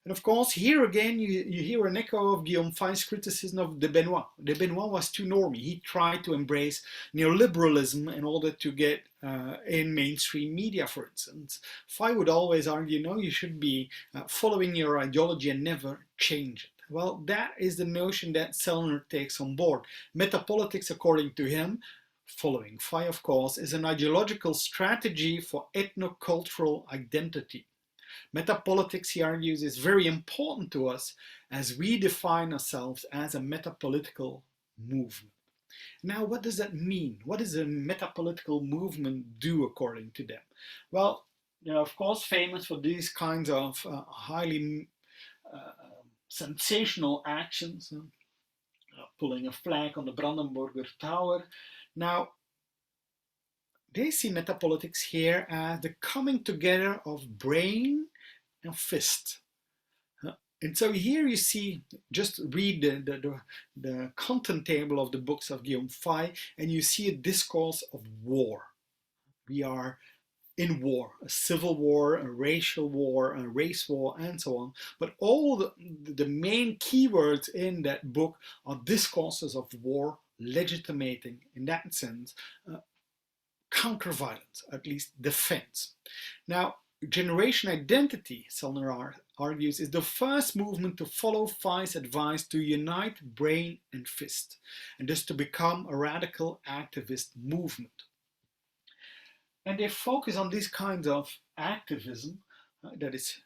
S3: And of course, here again, you hear an echo of Guillaume Fay's criticism of de Benoit. De Benoit was too normie. He tried to embrace neoliberalism in order to get in mainstream media, for instance. Fay would always argue, no, you should be following your ideology and never change it. Well, that is the notion that Sellner takes on board. Metapolitics, according to him, following Fay, of course, is an ideological strategy for ethnocultural identity. Metapolitics, he argues, is very important to us as we define ourselves as a metapolitical movement. Now, what does that mean? What does a metapolitical movement do according to them? Well, they're of course famous for these kinds of highly sensational actions, pulling a flag on the Brandenburger Tower. Now, they see metapolitics here as the coming together of brain and fist. And so here you see, just read the content table of the books of Guillaume Fay, and you see a discourse of war. We are in war, a civil war, a racial war, a race war, and so on. But all the main keywords in that book are discourses of war, legitimating, in that sense, counter-violence, at least defense. Now, generation identity, Sellner argues, is the first movement to follow Fay's advice to unite brain and fist, and thus to become a radical activist movement. And they focus on these kinds of activism that is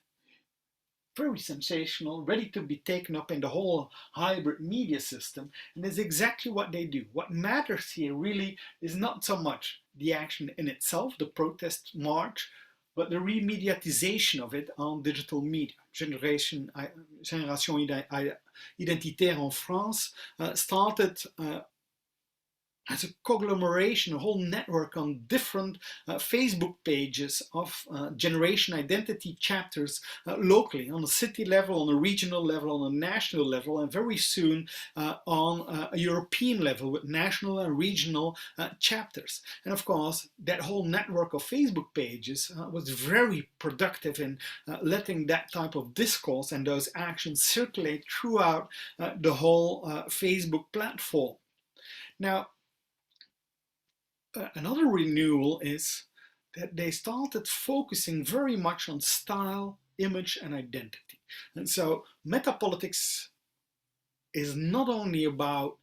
S3: very sensational, ready to be taken up in the whole hybrid media system, and that's exactly what they do. What matters here really is not so much the action in itself, the protest march, but the remediatization of it on digital media. Génération Identitaire en France started as a conglomeration, a whole network on different Facebook pages of generation identity chapters locally, on a city level, on a regional level, on a national level, and very soon on a European level with national and regional chapters. And of course, that whole network of Facebook pages was very productive in letting that type of discourse and those actions circulate throughout the whole Facebook platform. Now, another renewal is that they started focusing very much on style, image, and identity. And so metapolitics is not only about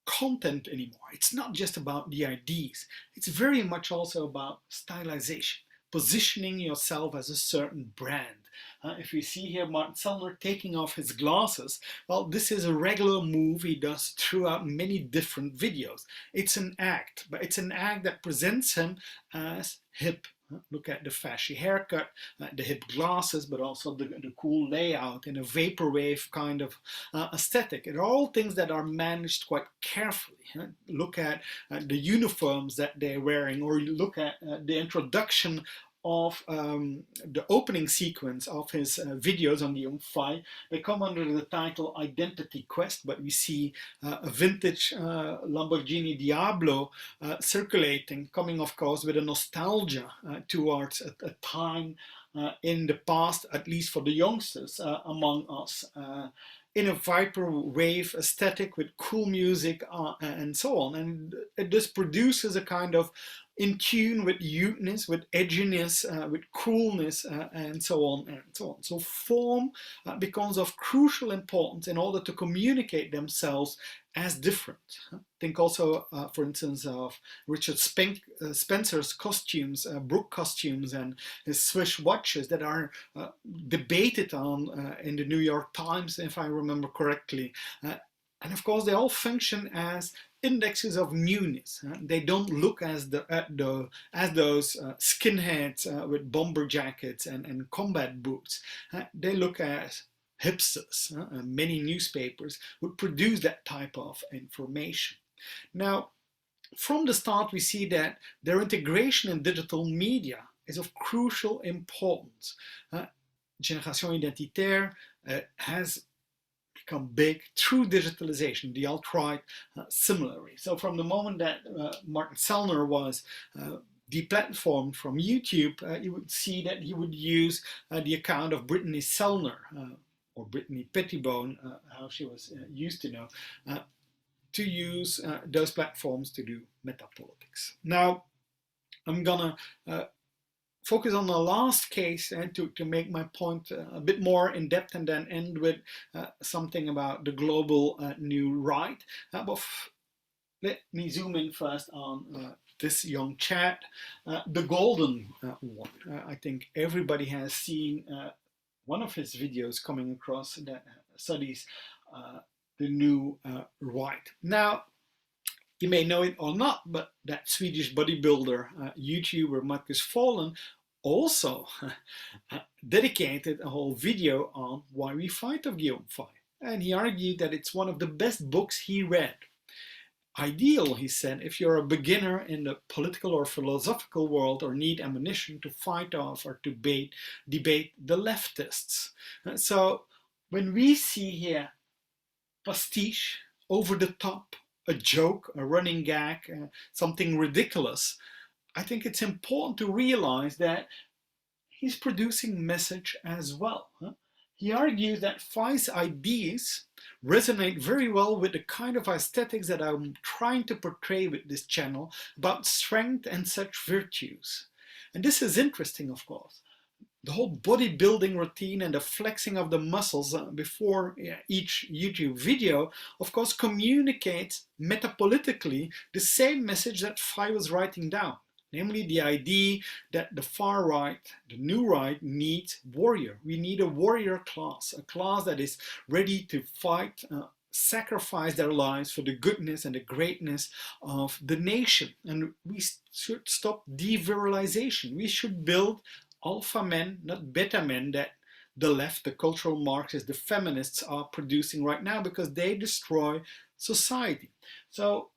S3: content anymore. It's not just about the ideas. It's very much also about stylization, positioning yourself as a certain brand. If you see here Martin Sellner taking off his glasses, well, this is a regular move he does throughout many different videos. It's an act, but it's an act that presents him as hip. Look at the fashy haircut, the hip glasses, but also the cool layout and a vaporwave kind of aesthetic. They're all things that are managed quite carefully. Look at the uniforms that they're wearing, or you look at the introduction of the opening sequence of his videos on Guillaume Fay. They come under the title Identity Quest, but we see a vintage Lamborghini Diablo circulating, coming of course with a nostalgia towards a time in the past, at least for the youngsters among us, in a vaporwave aesthetic with cool music and so on. And it just produces a kind of in tune with youthfulness, with edginess, with coolness, and so on and so on. So form becomes of crucial importance in order to communicate themselves as different. Think also, for instance, of Richard Spencer's costumes, Brooke costumes, and his Swiss watches that are debated on in the New York Times, if I remember correctly. And of course, they all function as indexes of newness. They don't look as those skinheads with bomber jackets and combat boots. They look as hipsters. Many newspapers would produce that type of information. Now, from the start, we see that their integration in digital media is of crucial importance. Génération Identitaire has become big through digitalization, the alt-right similarly. So from the moment that Martin Sellner was deplatformed from YouTube, you would see that he would use the account of Brittany Sellner, or Brittany Pettibone, how she was used to know, to use those platforms to do metapolitics. Now, I'm gonna focus on the last case to make my point a bit more in depth, and then end with something about the global new right. But let me zoom in first on this young chap, the golden one. I think everybody has seen one of his videos coming across that studies the new right. Now, you may know it or not, but that Swedish bodybuilder, YouTuber Marcus Fallen also dedicated a whole video on Why We Fight of Guillaume Fay. And he argued that it's one of the best books he read. Ideal, he said, if you're a beginner in the political or philosophical world or need ammunition to fight off or to debate the leftists. So when we see here pastiche, over the top, a joke, a running gag, something ridiculous, I think it's important to realize that he's producing message as well. He argues that Fay's ideas resonate very well with the kind of aesthetics that I'm trying to portray with this channel about strength and such virtues. And this is interesting, of course. The whole bodybuilding routine and the flexing of the muscles before each YouTube video, of course, communicates metapolitically the same message that Fay was writing down. Namely, the idea that the far right, the new right, needs warrior. We need a warrior class, a class that is ready to fight, sacrifice their lives for the goodness and the greatness of the nation. And we should stop devirilization. We should build alpha men, not beta men, that the left, the cultural Marxists, the feminists are producing right now, because they destroy society. So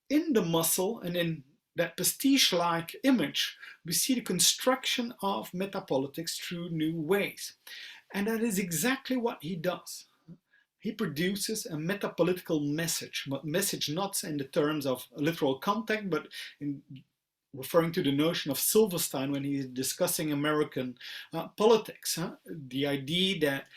S3: in the muscle and in that pastiche-like image, we see the construction of metapolitics through new ways. And that is exactly what he does. He produces a metapolitical message, but message not in the terms of literal content, but in referring to the notion of Silverstein when he's discussing American politics. The idea that,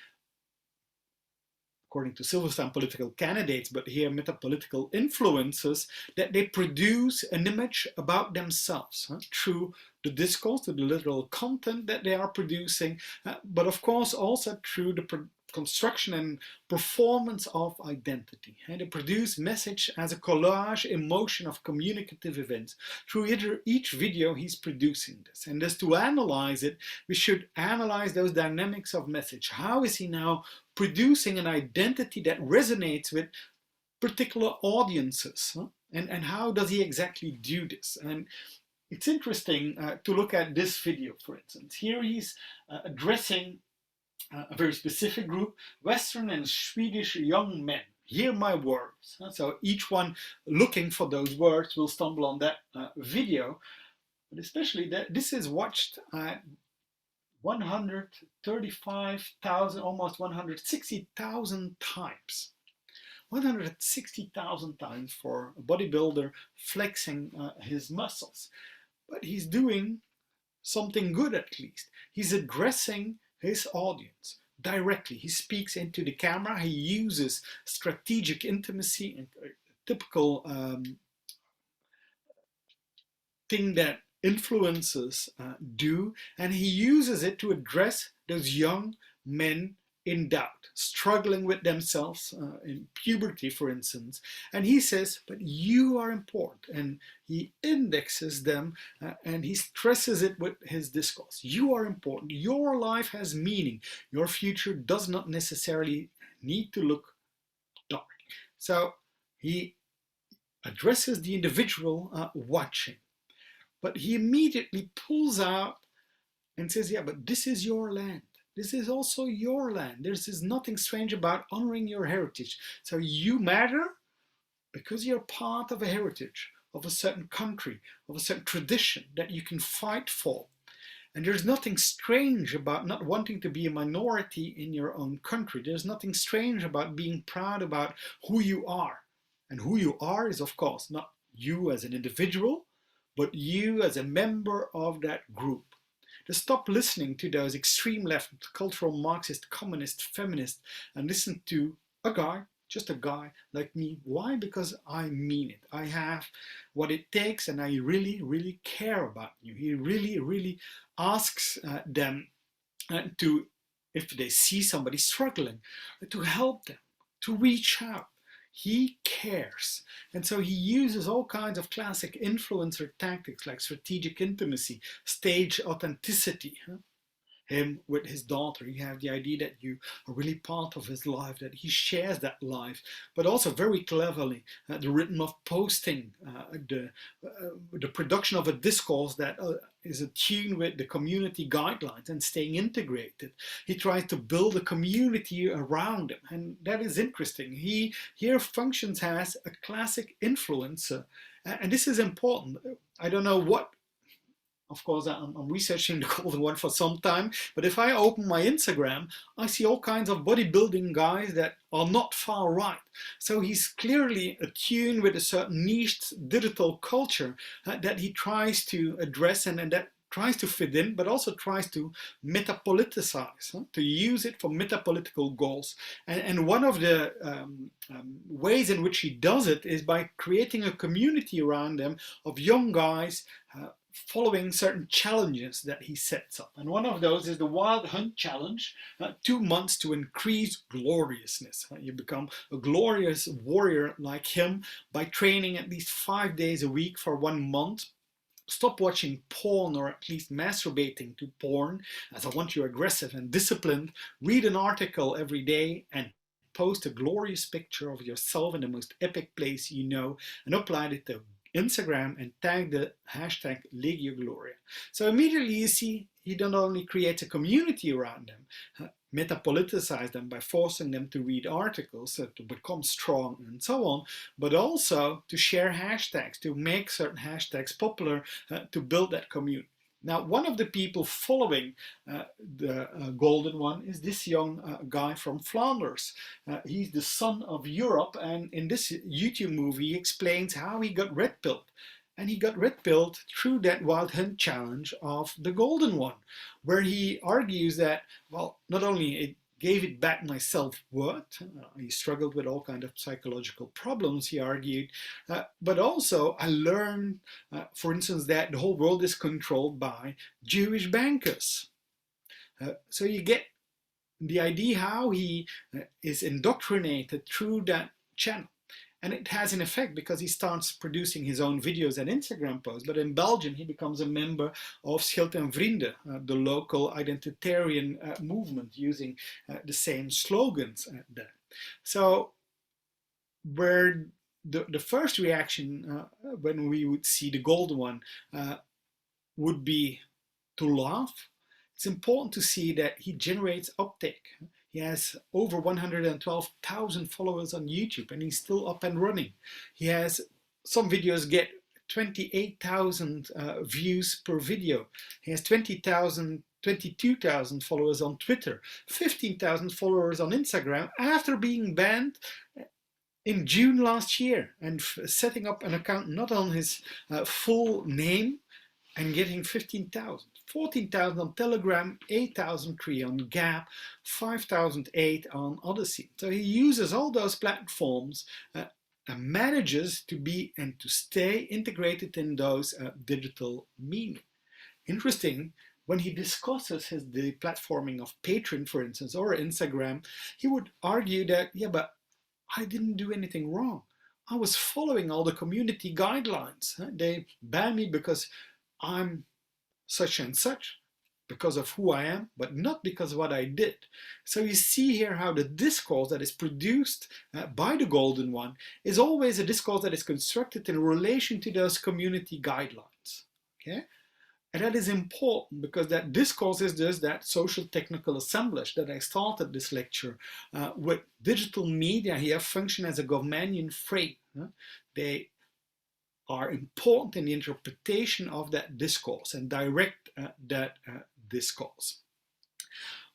S3: according to Silverstein, political candidates, but here metapolitical influences, that they produce an image about themselves through the discourse, to the literal content that they are producing, but of course also through the construction and performance of identity. And they produce message as a collage emotion of communicative events. Through each video he's producing this. And thus to analyze it, we should analyze those dynamics of message. How is he now producing an identity that resonates with particular audiences? And how does he exactly do this? And it's interesting to look at this video, for instance. Here he's addressing a very specific group, Western and Swedish young men. Hear my words. So each one looking for those words will stumble on that video. But especially that this is watched at 135,000, almost 160,000 times. 160,000 times for a bodybuilder flexing his muscles. But he's doing something good, at least. He's addressing his audience directly. He speaks into the camera. He uses strategic intimacy, and a typical thing that influencers do, and he uses it to address those young men in doubt, struggling with themselves in puberty, for instance. And he says, but you are important. And he indexes them and he stresses it with his discourse. You are important. Your life has meaning. Your future does not necessarily need to look dark. So he addresses the individual watching. But he immediately pulls out and says, yeah, but this is your land. This is also your land. There's nothing strange about honoring your heritage. So you matter because you're part of a heritage, of a certain country, of a certain tradition that you can fight for. And there's nothing strange about not wanting to be a minority in your own country. There's nothing strange about being proud about who you are. And who you are is, of course, not you as an individual, but you as a member of that group. To stop listening to those extreme left, cultural Marxist, communist, feminist, and listen to a guy, just a guy like me. Why? Because I mean it. I have what it takes, and I really, really care about you. He really, really asks them to, if they see somebody struggling, to help them, to reach out. He cares. And so he uses all kinds of classic influencer tactics like strategic intimacy, stage authenticity. Him with his daughter, you have the idea that you are really part of his life, that he shares that life, but also very cleverly the rhythm of posting, the production of a discourse that is attuned with the community guidelines and staying integrated. He tries to build a community around him, and that is interesting. He here functions as a classic influencer, and this is important. I don't know what. Of course, I'm researching the golden one for some time, but if I open my Instagram, I see all kinds of bodybuilding guys that are not far right. So he's clearly attuned with a certain niche digital culture that he tries to address and that tries to fit in, but also tries to metapoliticize, to use it for metapolitical goals. And one of the ways in which he does it is by creating a community around them of young guys following certain challenges that he sets up. And one of those is the Wild Hunt Challenge, 2 months to increase gloriousness. You become a glorious warrior like him by training at least 5 days a week for 1 month. Stop watching porn, or at least masturbating to porn, as I want you aggressive and disciplined. Read an article every day and post a glorious picture of yourself in the most epic place you know and upload it to Instagram and tag the hashtag Legio Gloria. So immediately you see he not only creates a community around them, metapoliticize them by forcing them to read articles, to become strong and so on, but also to share hashtags, to make certain hashtags popular, to build that community. Now, one of the people following the golden one is this young guy from Flanders. He's the son of Europe, and in this YouTube movie, he explains how he got red-pilled. And he got red-pilled through that Wild Hunt Challenge of the golden one, where he argues that, well, not only it gave it back my self-worth, he struggled with all kinds of psychological problems, he argued, but also I learned, for instance, that the whole world is controlled by Jewish bankers. So you get the idea how he is indoctrinated through that channel. And it has an effect because he starts producing his own videos and Instagram posts. But in Belgium, he becomes a member of Schild en Vrienden, the local identitarian movement, using the same slogans there. So where the first reaction when we would see the golden one would be to laugh, it's important to see that he generates uptake. He has over 112,000 followers on YouTube, and he's still up and running. He has some videos get 28,000 views per video. He has 22,000 followers on Twitter, 15,000 followers on Instagram after being banned in June last year and setting up an account not on his full name and getting 15,000. 14,000 on Telegram, 8,003 on Gap, 5,008 on Odyssey. So he uses all those platforms and manages to be and to stay integrated in those digital media. Interesting, when he discusses the platforming of Patreon, for instance, or Instagram, he would argue that, yeah, but I didn't do anything wrong. I was following all the community guidelines. They banned me because I'm such and such, because of who I am, but not because of what I did. So you see here how the discourse that is produced by the golden one is always a discourse that is constructed in relation to those community guidelines. Okay? And that is important because that discourse is just that social technical assemblage that I started this lecture with. Digital media here function as a Goffmanian frame. They are important in the interpretation of that discourse and direct that discourse.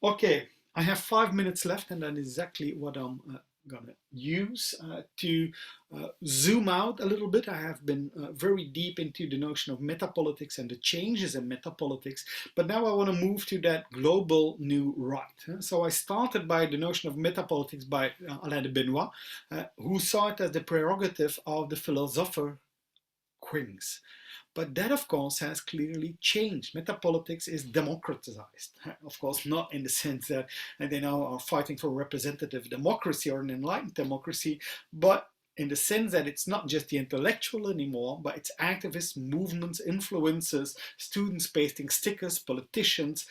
S3: Okay, I have 5 minutes left, and that is exactly what I'm gonna use to zoom out a little bit. I have been very deep into the notion of metapolitics and the changes in metapolitics, but now I want to move to that global new right. So I started by the notion of metapolitics by Alain de Benoit, who saw it as the prerogative of the philosopher kings. But that, of course, has clearly changed. Metapolitics is democratized. Of course, not in the sense that they now are fighting for representative democracy or an enlightened democracy, but in the sense that it's not just the intellectual anymore, but it's activists, movements, influencers, students pasting stickers, politicians,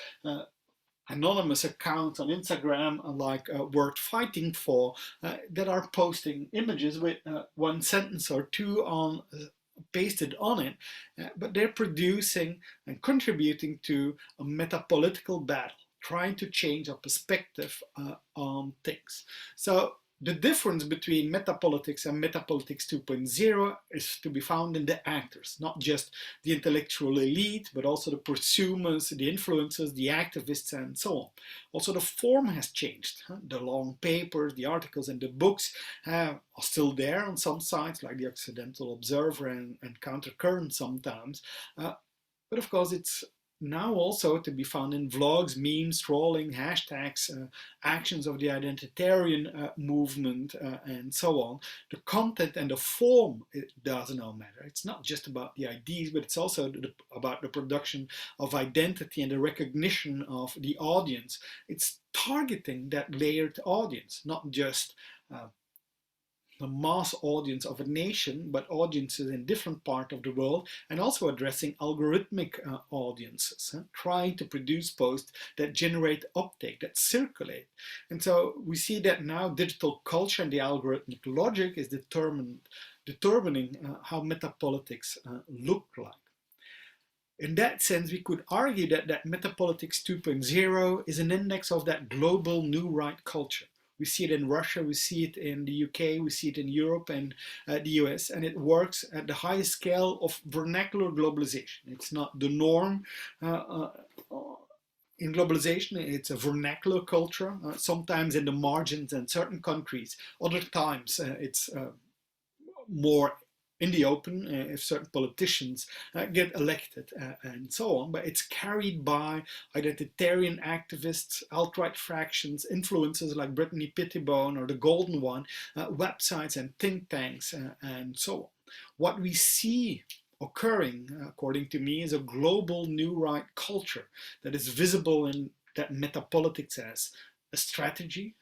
S3: anonymous accounts on Instagram like Worth Fighting For that are posting images with one sentence or two on pasted on it, but they're producing and contributing to a metapolitical battle, trying to change our perspective on things. So the difference between metapolitics and metapolitics 2.0 is to be found in the actors, not just the intellectual elite, but also the prosumers, the influencers, the activists, and so on. Also, the form has changed. The long papers, the articles, and the books are still there on some sites, like the Occidental Observer and Countercurrent sometimes. But of course, it's now also to be found in vlogs, memes, trolling, hashtags, actions of the identitarian movement, and so on. The content and the form, it does not matter. It's not just about the ideas, but it's also about the production of identity and the recognition of the audience. It's targeting that layered audience, not just the mass audience of a nation, but audiences in different parts of the world, and also addressing algorithmic audiences, trying to produce posts that generate uptake, that circulate. And so we see that now digital culture and the algorithmic logic is determining how metapolitics look like. In that sense, we could argue that Metapolitics 2.0 is an index of that global new right culture. We see it in Russia, we see it in the UK, we see it in Europe and the US, and it works at the highest scale of vernacular globalization. It's not the norm in globalization, it's a vernacular culture, sometimes in the margins in certain countries. Other times it's more in the open if certain politicians get elected and so on, but it's carried by identitarian activists, alt-right fractions, influencers like Brittany Pettibone or the Golden One, websites and think tanks and so on. What we see occurring, according to me, is a global new right culture that is visible in that metapolitics as a strategy,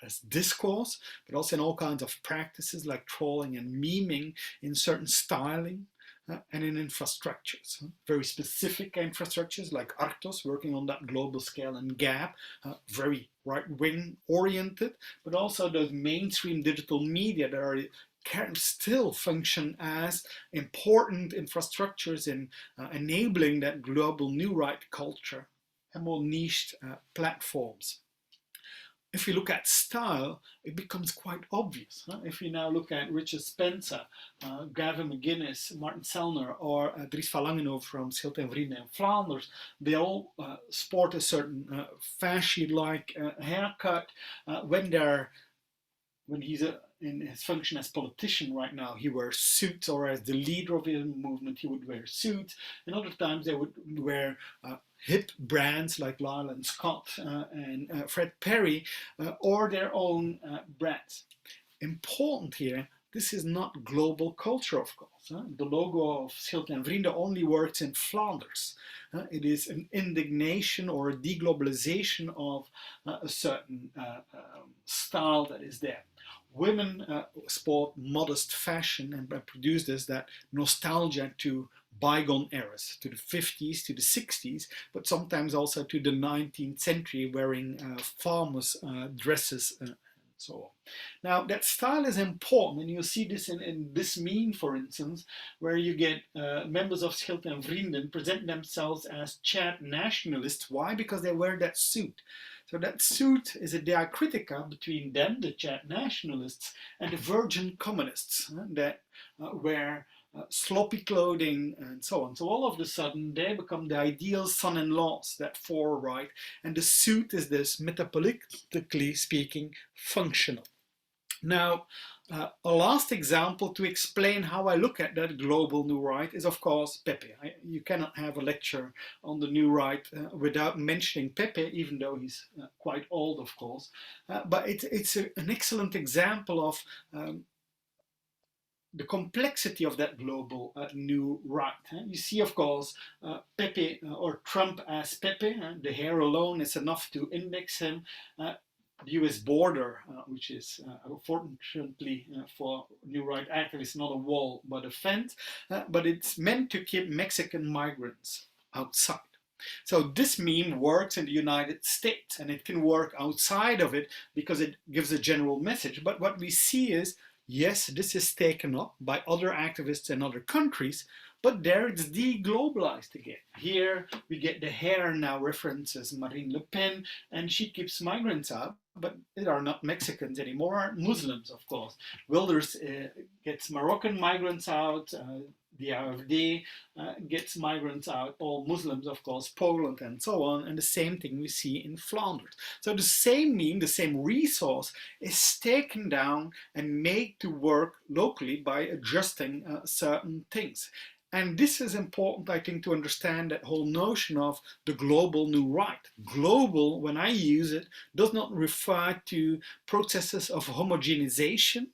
S3: as discourse, but also in all kinds of practices like trolling and memeing, in certain styling and in infrastructures. Very specific infrastructures like Arctos, working on that global scale, and Gap, very right-wing oriented, but also those mainstream digital media that are can still function as important infrastructures in enabling that global new right culture and more niched platforms. If we look at style, it becomes quite obvious. If we now look at Richard Spencer, Gavin McGuinness, Martin Sellner, or Dries van Langenhoven from Schild en Vrienden in Flanders, they all sport a certain fashion-like haircut when he's in his function as politician right now. He wears suits, or as the leader of the movement, he would wear suits. And other times they would wear hip brands like Lyle and Scott and Fred Perry, or their own brands. Important here, this is not global culture, of course. The logo of Schild en Vrienden only works in Flanders. It is an indignation or a deglobalization of a certain style that is there. Women sport modest fashion and produce this, that nostalgia to bygone eras, to the 50s, to the 60s, but sometimes also to the 19th century, wearing farmers' dresses and so on. Now, that style is important, and you'll see this in this meme, for instance, where you get members of Schild en Vrienden present themselves as Chad nationalists. Why? Because they wear that suit. So that suit is a diacritica between them, the Chad nationalists, and the virgin communists that wear sloppy clothing and so on. So all of a sudden they become the ideal son-in-laws, that far-right, and the suit is this, metapolitically speaking, functional. Now, a last example to explain how I look at that global new right is, of course, Pepe. You cannot have a lecture on the new right without mentioning Pepe, even though he's quite old, of course. But it's an excellent example of the complexity of that global new right. You see, of course, Pepe or Trump as Pepe. The hair alone is enough to index him. The US border, which is unfortunately for new right activists not a wall but a fence, but it's meant to keep Mexican migrants outside. So this meme works in the United States and it can work outside of it because it gives a general message. But what we see is, yes, this is taken up by other activists in other countries, but there it's deglobalized again. Here we get the hair now references Marine Le Pen, and she keeps migrants out, but they are not Mexicans anymore, Muslims, of course. Wilders gets Moroccan migrants out, the AfD gets migrants out, all Muslims, of course, Poland and so on, and the same thing we see in Flanders. So the same meme, the same resource is taken down and made to work locally by adjusting certain things. And this is important, I think, to understand that whole notion of the global new right. Global, when I use it, does not refer to processes of homogenization,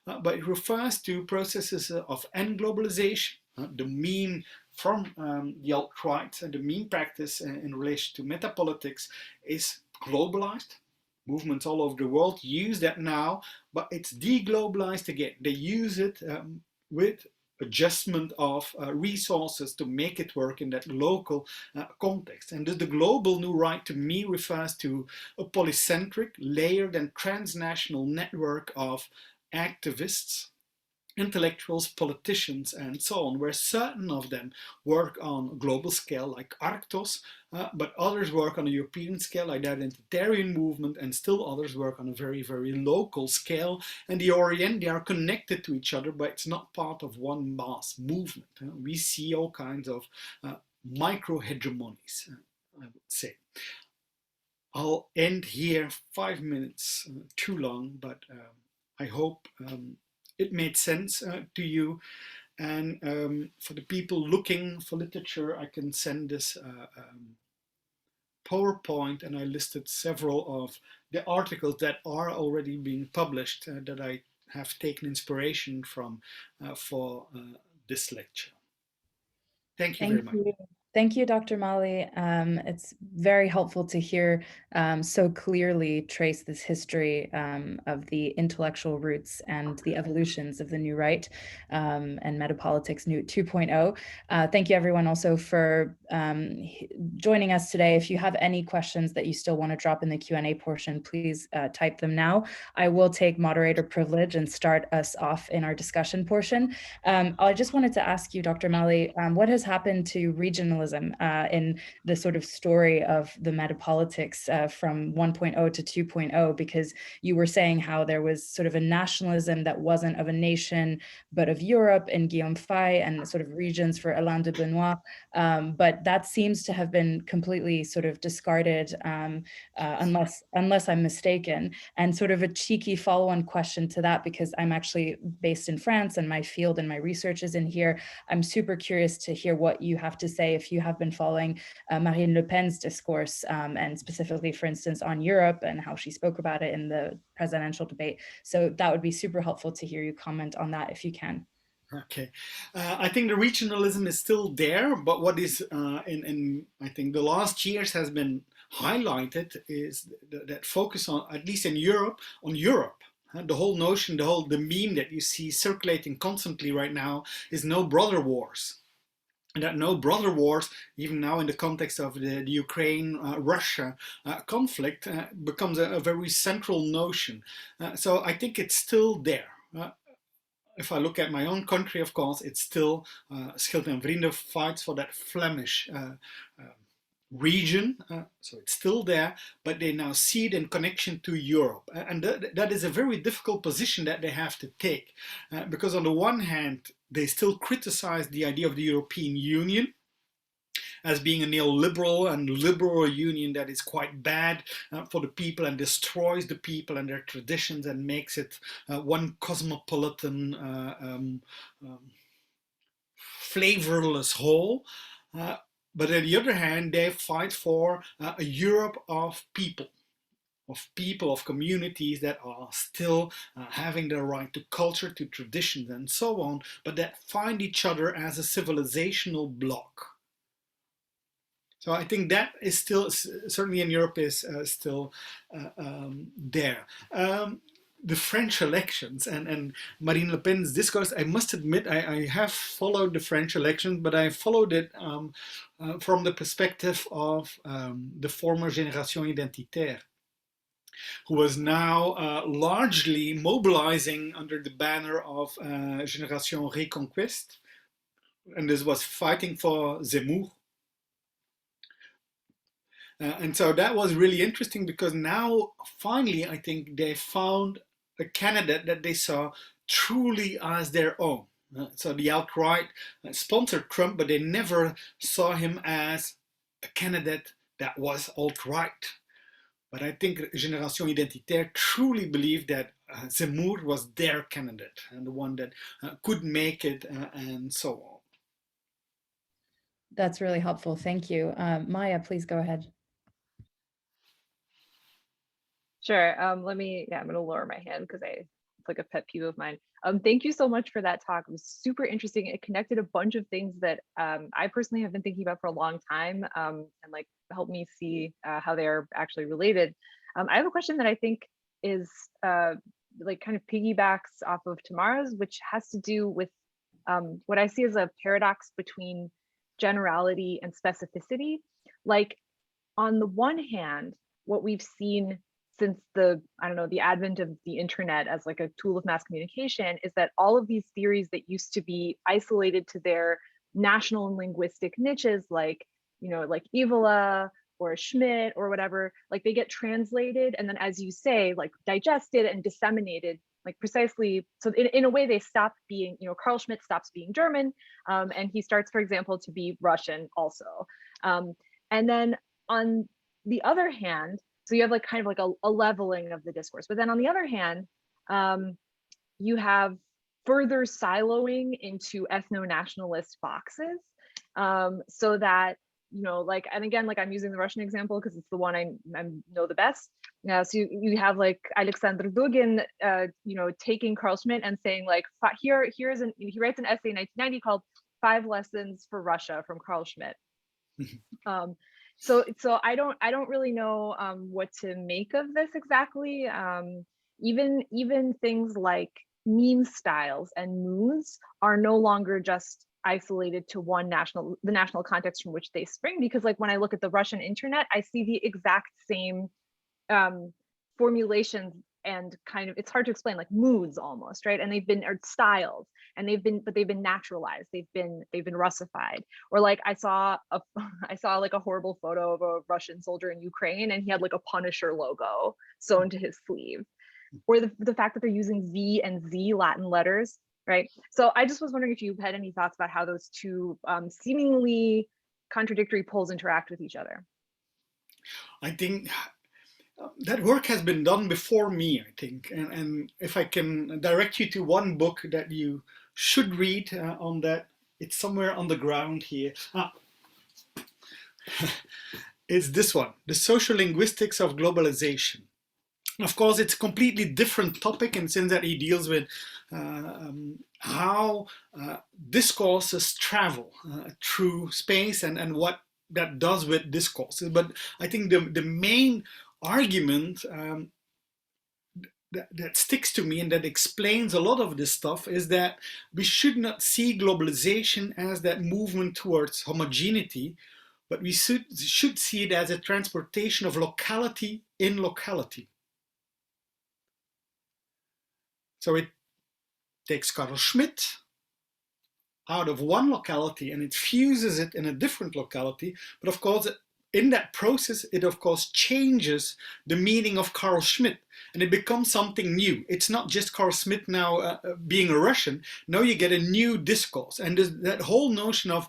S3: but it refers to processes of englobalization. The meme from the alt-right and the meme practice in relation to metapolitics is globalized. Movements all over the world use that now, but it's deglobalized again. They use it with adjustment of resources to make it work in that local context. And the global new right to me refers to a polycentric, layered and transnational network of activists, intellectuals, politicians, and so on, where certain of them work on a global scale like Arctos, but others work on a European scale like the identitarian movement, and still others work on a very, very local scale. And they are connected to each other, but it's not part of one mass movement. We see all kinds of micro-hegemonies, I would say. I'll end here, 5 minutes too long, but I hope it made sense to you. And for the people looking for literature, I can send this PowerPoint, and I listed several of the articles that are already being published that I have taken inspiration from for this lecture. Thank you very much.
S2: Thank you, Dr. Maly. It's very helpful to hear so clearly trace this history of the intellectual roots and the evolutions of the new right and Metapolitics 2.0. Thank you, everyone, also for joining us today. If you have any questions that you still want to drop in the Q&A portion, please type them now. I will take moderator privilege and start us off in our discussion portion. I just wanted to ask you, Dr. Maly, what has happened to regionalism in the sort of story of the metapolitics from 1.0 to 2.0, because you were saying how there was sort of a nationalism that wasn't of a nation, but of Europe and Guillaume Faye and sort of regions for Alain de Benoit. But that seems to have been completely sort of discarded unless I'm mistaken. And sort of a cheeky follow-on question to that, because I'm actually based in France and my field and my research is in here. I'm super curious to hear what you have to say if you have been following Marine Le Pen's discourse and specifically, for instance, on Europe and how she spoke about it in the presidential debate. So that would be super helpful to hear you comment on that if you can.
S3: Okay, I think the regionalism is still there, but what is in I think the last years has been highlighted is that focus on, at least in Europe, on Europe. The whole notion, the meme that you see circulating constantly right now is no brother wars. And that no brother wars, even now in the context of the Ukraine-Russia conflict, becomes a very central notion. So I think it's still there. If I look at my own country, of course, it's still Schild en Vrienden fights for that Flemish region, so it's still there, but they now see it in connection to Europe. And that is a very difficult position that they have to take, because on the one hand, they still criticize the idea of the European Union as being a neoliberal and liberal union that is quite bad for the people and destroys the people and their traditions and makes it one cosmopolitan, flavorless whole. But on the other hand, they fight for a Europe of people, of communities that are still having their right to culture, to traditions, and so on, but that find each other as a civilizational bloc. So I think that is still, certainly in Europe, is still there. The French elections and Marine Le Pen's discourse, I must admit, I have followed the French elections, but I followed it from the perspective of the former Génération Identitaire, who was now largely mobilizing under the banner of Génération Reconquest, and this was fighting for Zemmour. And so that was really interesting because now, finally, I think they found a candidate that they saw truly as their own. So the alt-right sponsored Trump, but they never saw him as a candidate that was alt-right. But I think Génération Identitaire truly believed that Zemmour was their candidate and the one that could make it and so on.
S2: That's really helpful. Thank you. Maya, please go ahead.
S1: Sure. I'm going to lower my hand because it's like a pet peeve of mine. Thank you so much for that talk. It was super interesting. It connected a bunch of things that I personally have been thinking about for a long time, and like helped me see how they're actually related. I have a question that I think is like kind of piggybacks off of Tamara's, which has to do with what I see as a paradox between generality and specificity. Like on the one hand, what we've seen since the advent of the internet as like a tool of mass communication is that all of these theories that used to be isolated to their national and linguistic niches, like, like Evola or Schmidt or whatever, like they get translated and then, as you say, like digested and disseminated, like precisely. So in a way they stop being, Carl Schmitt stops being German, and he starts, for example, to be Russian also. And then on the other hand, so you have like kind of like a leveling of the discourse. But then on the other hand, you have further siloing into ethno-nationalist boxes, so that, like, and again, like I'm using the Russian example because it's the one I know the best. So you have like Alexander Dugin, taking Carl Schmitt and saying like, he writes an essay in 1990 called 5 Lessons for Russia from Carl Schmitt. So I don't really know what to make of this exactly. Even things like meme styles and moods are no longer just isolated to the national context from which they spring, because like when I look at the Russian internet, I see the exact same formulations and kind of, it's hard to explain, like moods almost, right? And they've been, or styles, and they've been naturalized, they've been Russified. Or like I saw like a horrible photo of a Russian soldier in Ukraine and he had like a Punisher logo sewn to his sleeve. Or the fact that they're using Z and Z Latin letters, right? So I just was wondering if you had any thoughts about how those two seemingly contradictory poles interact with each other.
S3: I think that work has been done before me, I think. And if I can direct you to one book that you should read on that, it's somewhere on the ground here. It's this one, The Social Linguistics of Globalization. Of course, it's a completely different topic, in the sense that he deals with how discourses travel through space and what that does with discourses. But I think the main argument that sticks to me and that explains a lot of this stuff is that we should not see globalization as that movement towards homogeneity, but we should see it as a transportation of locality in locality. So it takes Carl Schmitt out of one locality and it fuses it in a different locality. But of course, in that process, it of course changes the meaning of Carl Schmitt, and it becomes something new. It's not just Carl Schmitt now being a Russian. Now you get a new discourse, and that whole notion of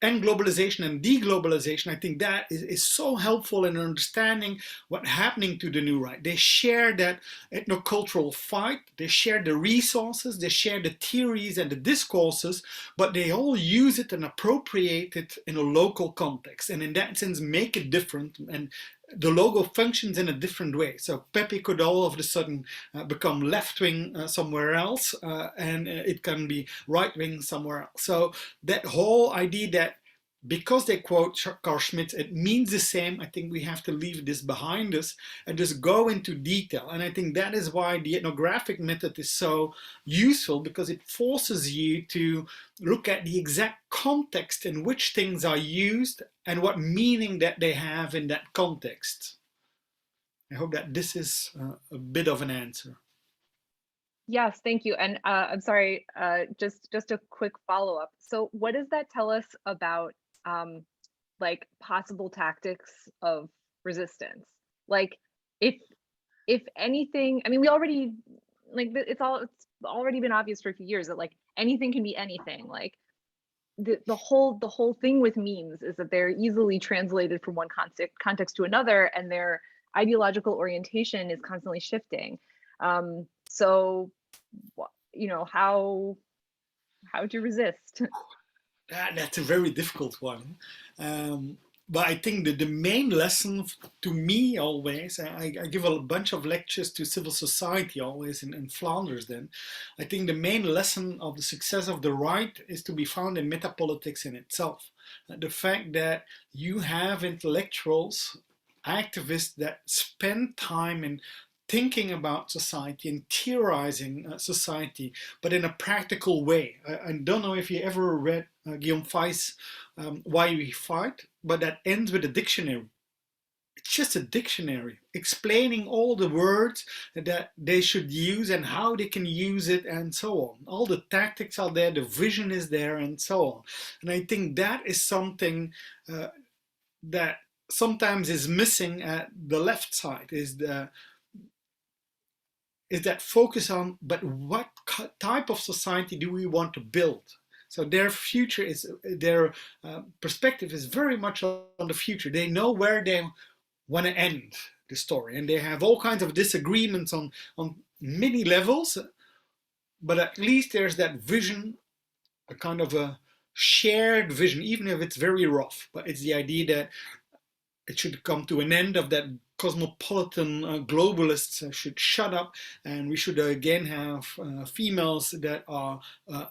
S3: and globalization and deglobalization, I think that is so helpful in understanding what's happening to the new right. They share that ethnocultural fight, they share the resources, they share the theories and the discourses, but they all use it and appropriate it in a local context, and in that sense make it different, and the logo functions in a different way. So Pepe could all of a sudden become left-wing somewhere else, and it can be right-wing somewhere else. So that whole idea that because they quote Carl Schmitt, it means the same. I think we have to leave this behind us and just go into detail. And I think that is why the ethnographic method is so useful, because it forces you to look at the exact context in which things are used and what meaning that they have in that context. I hope that this is a bit of an answer.
S4: Yes, thank you. And I'm sorry, just a quick follow-up. So what does that tell us about like possible tactics of resistance? Like if anything, I mean, we already, like, it's already been obvious for a few years that like anything can be anything. Like the whole thing with memes is that they're easily translated from one context to another, and their ideological orientation is constantly shifting. So, you know, how do you resist?
S3: That's a very difficult one. But I think that the main lesson to me always, I give a bunch of lectures to civil society always in Flanders then. I think the main lesson of the success of the right is to be found in metapolitics in itself. The fact that you have intellectuals, activists that spend time in thinking about society and theorizing society, but in a practical way. I don't know if you ever read Guillaume Faye's Why We Fight, but that ends with a dictionary. It's just a dictionary explaining all the words that they should use and how they can use it and so on. All the tactics are there, the vision is there and so on. And I think that is something that sometimes is missing at the left side, is that focus on, but what type of society do we want to build? So their future is, their perspective is very much on the future. They know where they want to end the story, and they have all kinds of disagreements on many levels, but at least there's that vision, a kind of a shared vision, even if it's very rough. But it's the idea that it should come to an end of that cosmopolitan globalists should shut up, and we should again have females that are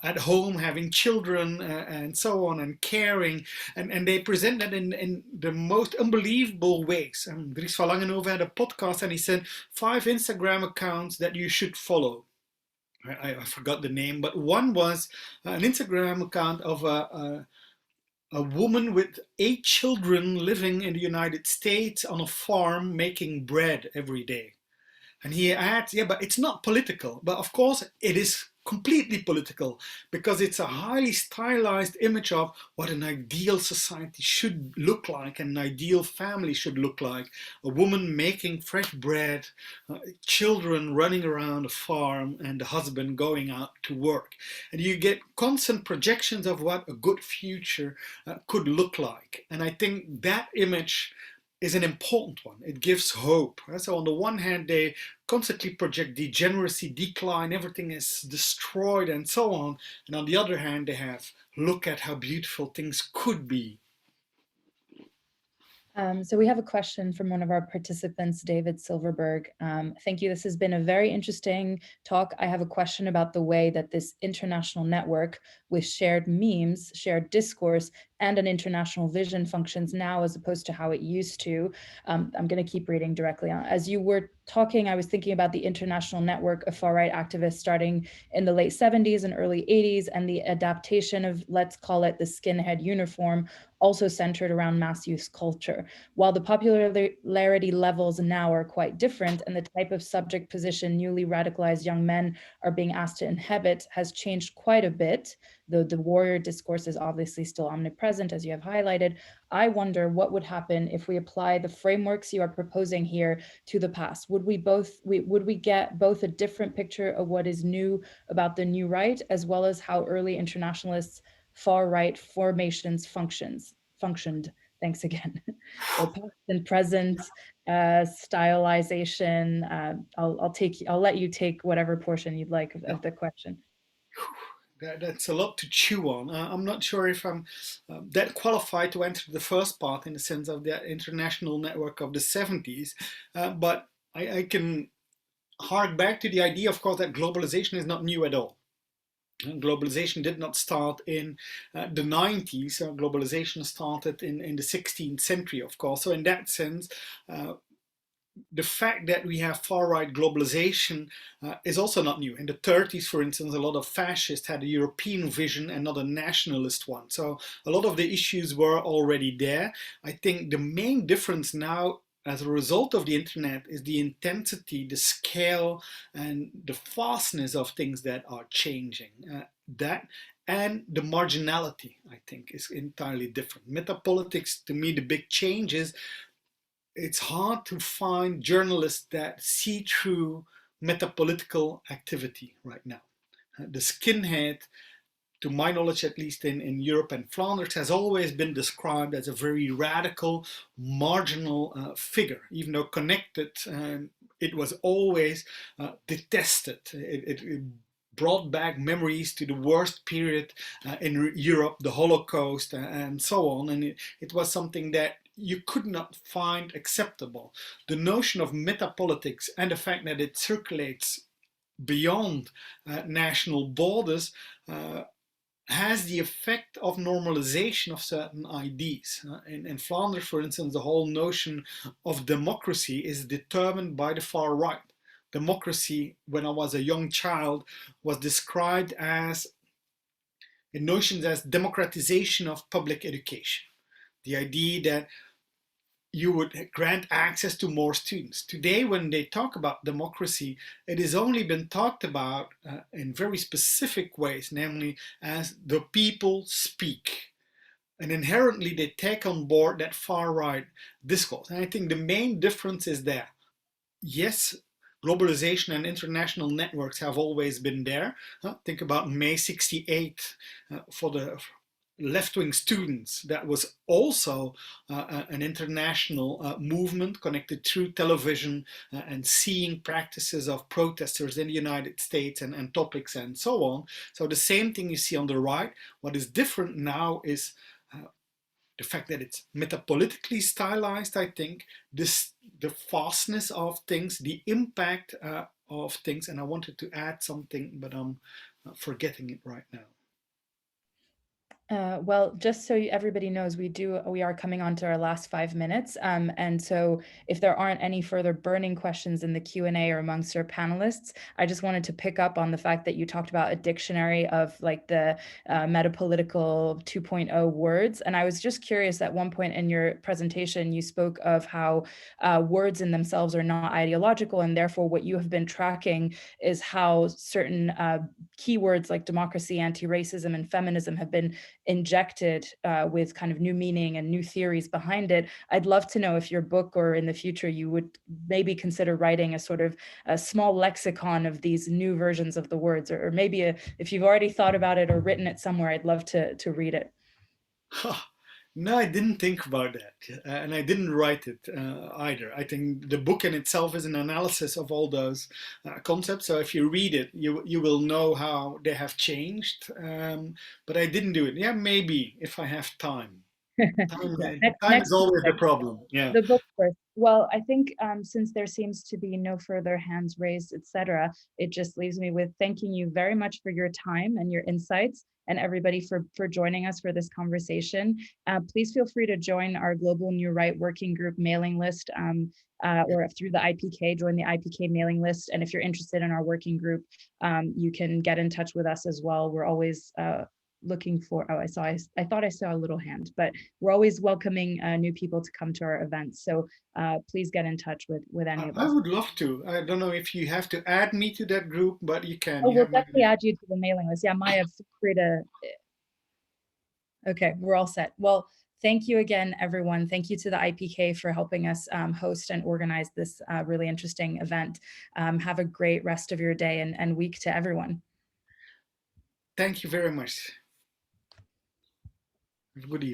S3: at home having children and so on, and caring, and they present that in the most unbelievable ways. Dries van Langenhoven had a podcast and he said 5 Instagram accounts that you should follow. I forgot the name, but one was an Instagram account of a woman with 8 children living in the United States on a farm making bread every day. And he adds, yeah, but it's not political. But of course it is completely political, because it's a highly stylized image of what an ideal society should look like, and an ideal family should look like. A woman making fresh bread, children running around a farm, and the husband going out to work. And you get constant projections of what a good future could look like. And I think that image is an important one. It gives hope. So on the one hand, they constantly project degeneracy, decline, everything is destroyed and so on. And on the other hand, they have, look at how beautiful things could be.
S2: So we have a question from one of our participants, David Silverberg. Thank you. This has been a very interesting talk. I have a question about the way that this international network with shared memes, shared discourse, and an international vision functions now as opposed to how it used to. I'm going to keep reading directly on. As you were talking, I was thinking about the international network of far-right activists starting in the late 70s and early 80s, and the adaptation of, let's call it, the skinhead uniform, also centered around mass use culture. While the popularity levels now are quite different, and the type of subject position newly radicalized young men are being asked to inhabit has changed quite a bit, the warrior discourse is obviously still omnipresent, as you have highlighted. I wonder what would happen if we apply the frameworks you are proposing here to the past. Would we get both a different picture of what is new about the new right, as well as how early internationalists far-right formations functioned? Thanks again. So past and present, stylization. I'll let you take whatever portion you'd like of the question.
S3: That's a lot to chew on. I'm not sure if I'm that qualified to answer the first part in the sense of the international network of the 70s, but I can hark back to the idea, of course, that globalization is not new at all. Globalization did not start in the 90s. Globalization started in the 16th century, of course. So in that sense, the fact that we have far-right globalization is also not new. In the 30s, for instance, a lot of fascists had a European vision and not a nationalist one. So a lot of the issues were already there. I think the main difference now as a result of the internet is the intensity, the scale, and the fastness of things that are changing. And the marginality, I think, is entirely different. Metapolitics, to me, the big change is it's hard to find journalists that see through metapolitical activity right now. The skinhead, to my knowledge, at least in Europe and Flanders, has always been described as a very radical, marginal figure. Even though connected, it was always detested. It brought back memories to the worst period in Europe, the Holocaust, and so on. And it was something that you could not find acceptable. The notion of metapolitics and the fact that it circulates beyond national borders has the effect of normalization of certain ideas. In Flanders, for instance, the whole notion of democracy is determined by the far right. Democracy, when I was a young child, was described as notions as democratization of public education. The idea that you would grant access to more students. Today, when they talk about democracy, it has only been talked about in very specific ways, namely as the people speak. And inherently, they take on board that far-right discourse. And I think the main difference is there. Yes, globalization and international networks have always been there. Think about May 68 for the left-wing students. That was also an international movement connected through television and seeing practices of protesters in the United States and topics and so on. So the same thing you see on the right. What is different now is the fact that it's metapolitically stylized, I think, the fastness of things, the impact of things, and I wanted to add something, but I'm forgetting it right now.
S2: Well, just so everybody knows, we are coming on to our last 5 minutes. And so if there aren't any further burning questions in the Q&A or amongst our panelists, I just wanted to pick up on the fact that you talked about a dictionary of like the metapolitical 2.0 words. And I was just curious, at one point in your presentation, you spoke of how words in themselves are not ideological, and therefore what you have been tracking is how certain keywords like democracy, anti-racism, and feminism have been injected with kind of new meaning and new theories behind it. I'd love to know if your book, or in the future, you would maybe consider writing a sort of a small lexicon of these new versions of the words, or maybe if you've already thought about it or written it somewhere, I'd love to read it.
S3: No, I didn't think about that, and I didn't write it either. I think the book in itself is an analysis of all those concepts. So if you read it, you will know how they have changed. But I didn't do it. Yeah, maybe if I have time. Time is always the problem. Yeah.
S2: The book first. Well, I think since there seems to be no further hands raised, etc., it just leaves me with thanking you very much for your time and your insights, and everybody for joining us for this conversation. Please feel free to join our Global New Right Working Group mailing list, or through the IPK, join the IPK mailing list. And if you're interested in our working group, you can get in touch with us as well. We're always looking for, I thought I saw a little hand, but we're always welcoming new people to come to our events. So please get in touch with any of us.
S3: I would love to. I don't know if you have to add me to that group, but you can.
S2: Oh, we'll definitely add you to the mailing list. Yeah, Maya, feel free to Okay, we're all set. Well, thank you again, everyone. Thank you to the IPK for helping us host and organize this really interesting event. Have a great rest of your day and week to everyone.
S3: Thank you very much. Have a good evening.